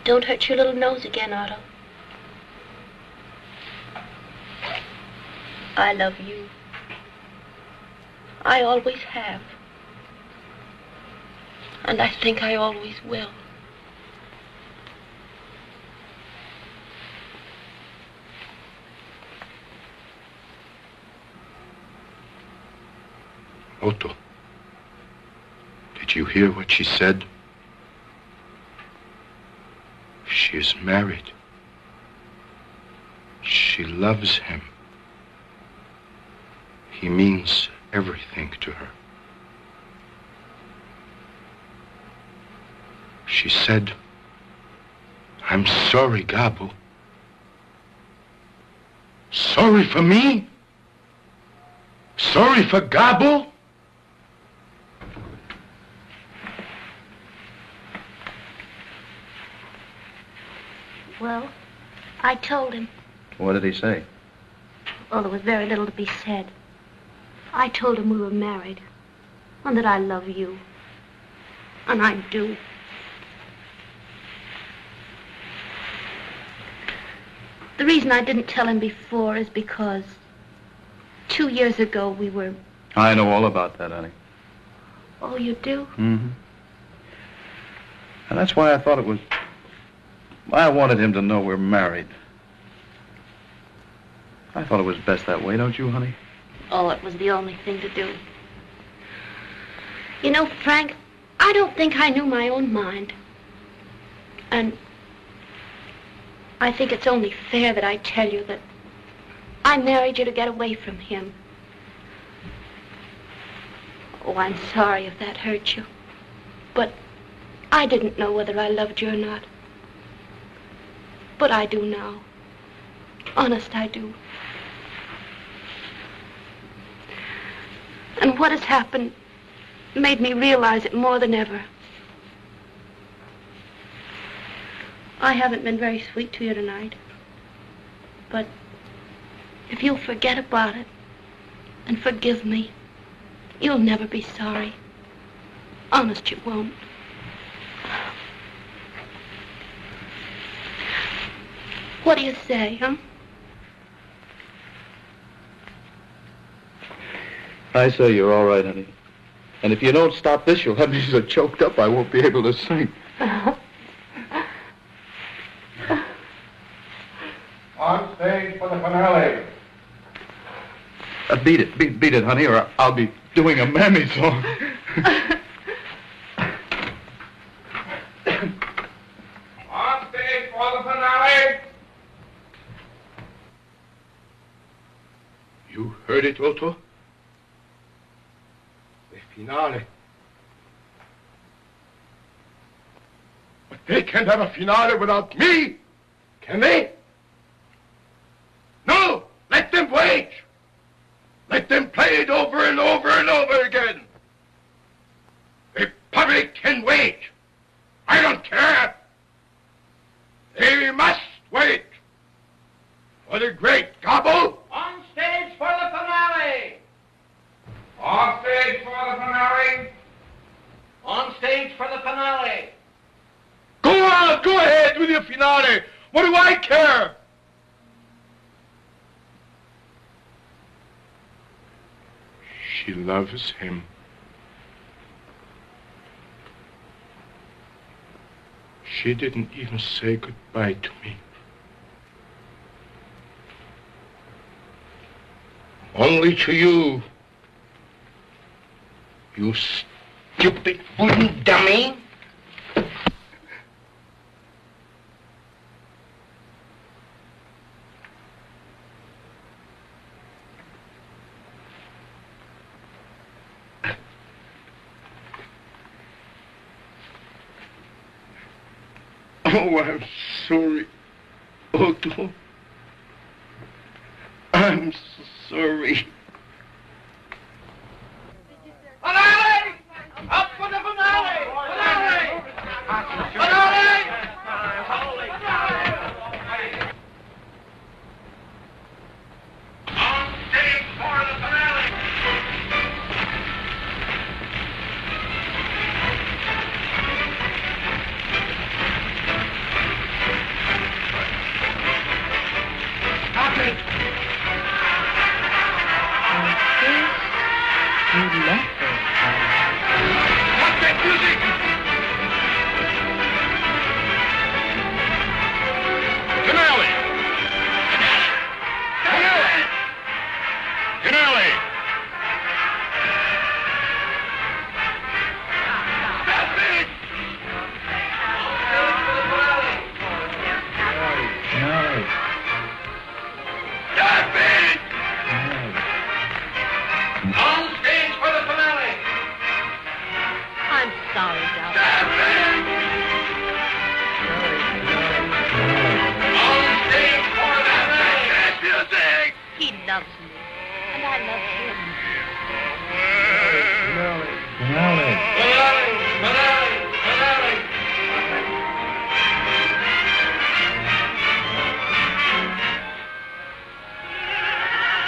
Don't hurt your little nose again, Otto. I love you. I always have. And I think I always will. Otto, did you hear what she said? She is married. She loves him. He means everything to her. She said, I'm sorry, Gabbo. Sorry for me? Sorry for Gabbo? Well, I told him. What did he say? Oh, there was very little to be said. I told him we were married, and that I love you. And I do. The reason I didn't tell him before is because 2 years ago we were... I know all about that, honey. Oh, you do? Mm-hmm. And that's why I thought it was... I wanted him to know we're married. I thought it was best that way, don't you, honey? Oh, it was the only thing to do. You know, Frank, I don't think I knew my own mind. And I think it's only fair that I tell you that I married you to get away from him. Oh, I'm sorry if that hurt you. But I didn't know whether I loved you or not. But I do now. Honest, I do. And what has happened made me realize it more than ever. I haven't been very sweet to you tonight. But if you'll forget about it and forgive me, you'll never be sorry. Honest, you won't. What do you say, huh? I say you're all right, honey. And if you don't stop this, you'll have me so choked up I won't be able to sing. On stage for the finale. Beat it, honey, or I'll be doing a mammy song. On stage for the finale. You heard it, Otto? The finale. But they can't have a finale without me, can they? No! Let them wait! Let them play it over and over and over again. The public can wait. I don't care. They must wait. For the great Gabbo. On stage for the finale! On stage for the finale. On stage for the finale! Go on, go ahead with your finale. What do I care? She loves him. She didn't even say goodbye to me. Only to you. You stupid wooden dummy. Oh, I'm sorry, Otto. I'm so sorry. Finale! Up for the finale! Finale! Finale! On stage for the finale! Stop it! What's that music? Finale! Finale! Finale! Stop it! Stop it! On stage for the finale! I'm sorry, darling. On stage for the finale! That music! He loves me, and I love him. Finale! Finale! Finale!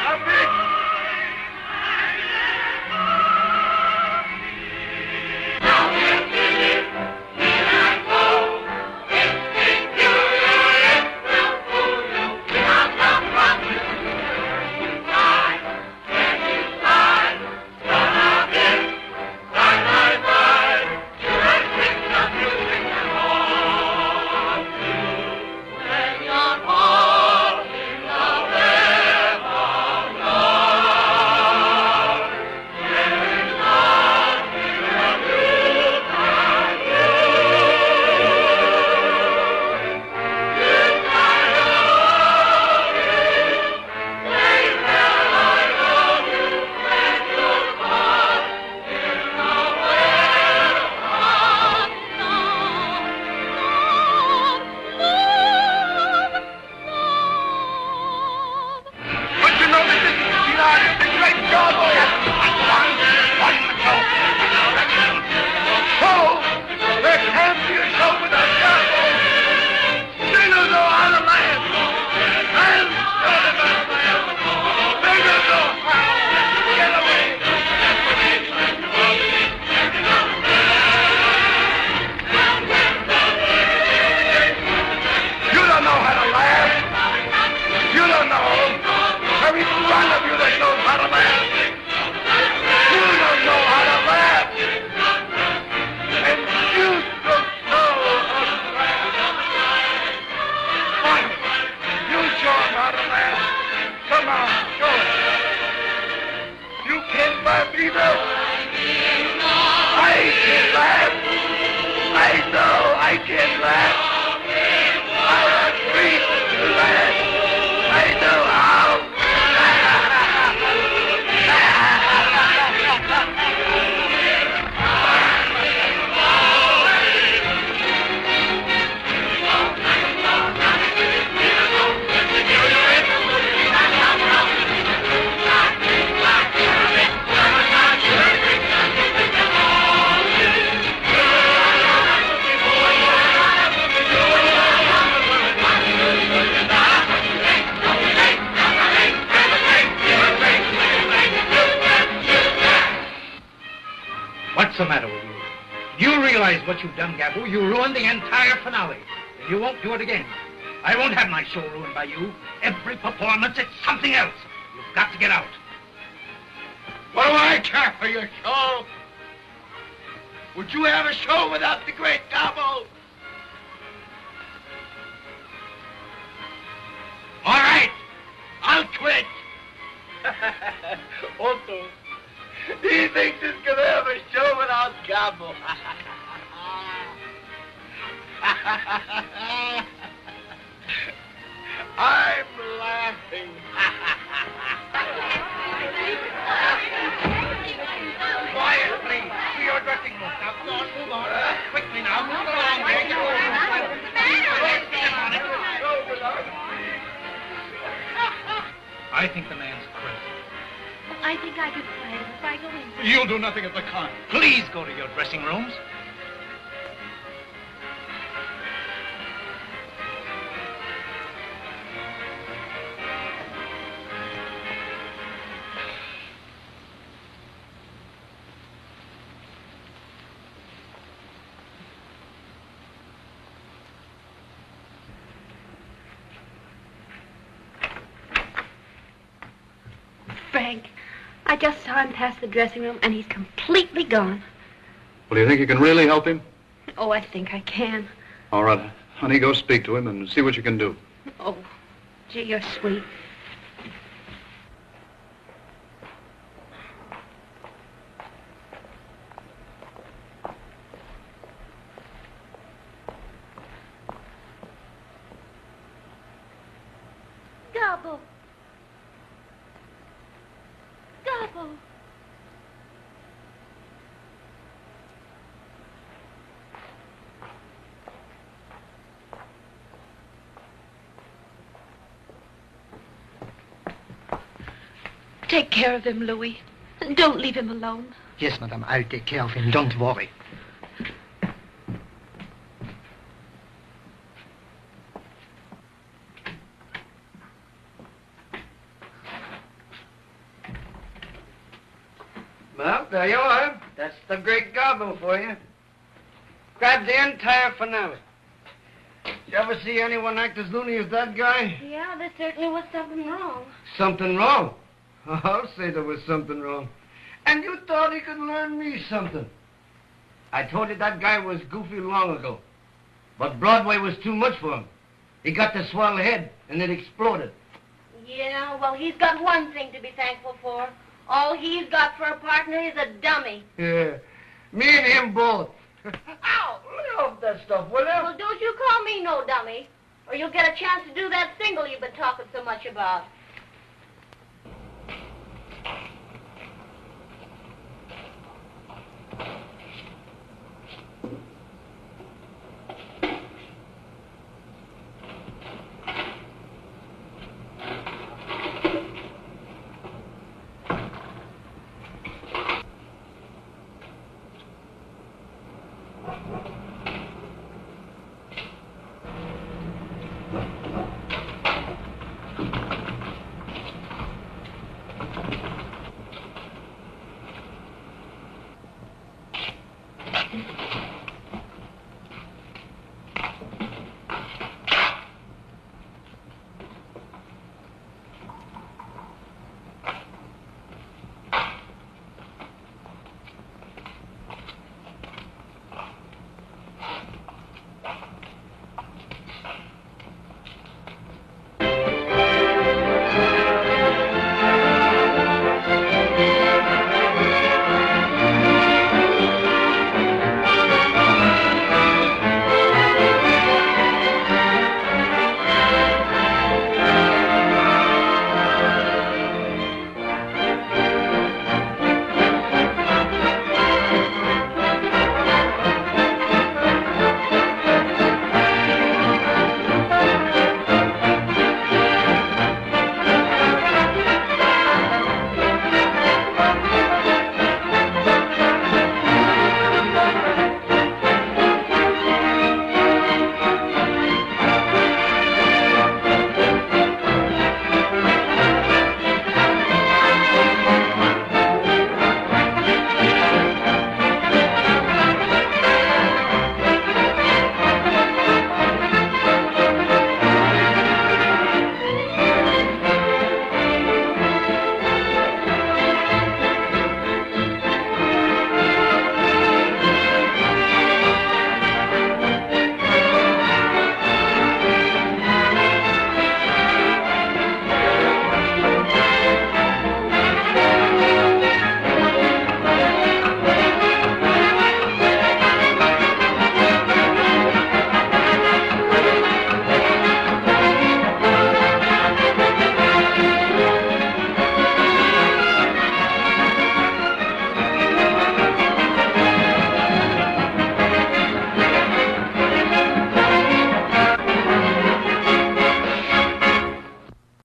Stop it! But you know that this is the great cowboy. So, there can't be a show without cowboy. Singers are out of land. And started out of land. Singers are out. Get away. You don't know how to laugh. You don't know. There is one of you that knows how to laugh. You don't know how to laugh. And you don't know how to laugh. Fine. You show them how to laugh. Come on, show them. You can't laugh either. I can laugh. I know I can laugh. I agree to laugh. I know how. What's the matter with you? Do you realize what you've done, Gabu? You ruined the entire finale. And you won't do it again. I won't have my show ruined by you. Every performance, it's something else. You've got to get out. What do I care for your show? Would you have a show without the great Gabo? I'll quit. Otto, he thinks he's going to have a show without Gabo. I'm laughing. Quiet, please. To your dressing room. Now, go on, move on. Quickly now. Move along. There you go. I think the man's crazy. I think I could fight him if I go in. You'll do nothing of the kind. Please go to your dressing rooms. Frank, I just saw him pass the dressing room, and he's completely gone. Well, do you think you can really help him? Oh, I think I can. All right, honey, go speak to him and see what you can do. Oh, gee, you're sweet. Gobble. Gobble. Take care of him, Louis. And don't leave him alone. Yes, madame, I'll take care of him. Don't worry. Well, there you are. That's the great Gobble for you. Grab the entire finale. Did you ever see anyone act as loony as that guy? Yeah, there certainly was something wrong. Something wrong? I'll say there was something wrong. And you thought he could learn me something. I told you that guy was goofy long ago. But Broadway was too much for him. He got the swell head, and it exploded. Yeah, well, he's got one thing to be thankful for. All he's got for a partner is a dummy. Yeah, me and him both. Ow, lay off that stuff, will you? Well, don't you call me no dummy, or you'll get a chance to do that single you've been talking so much about.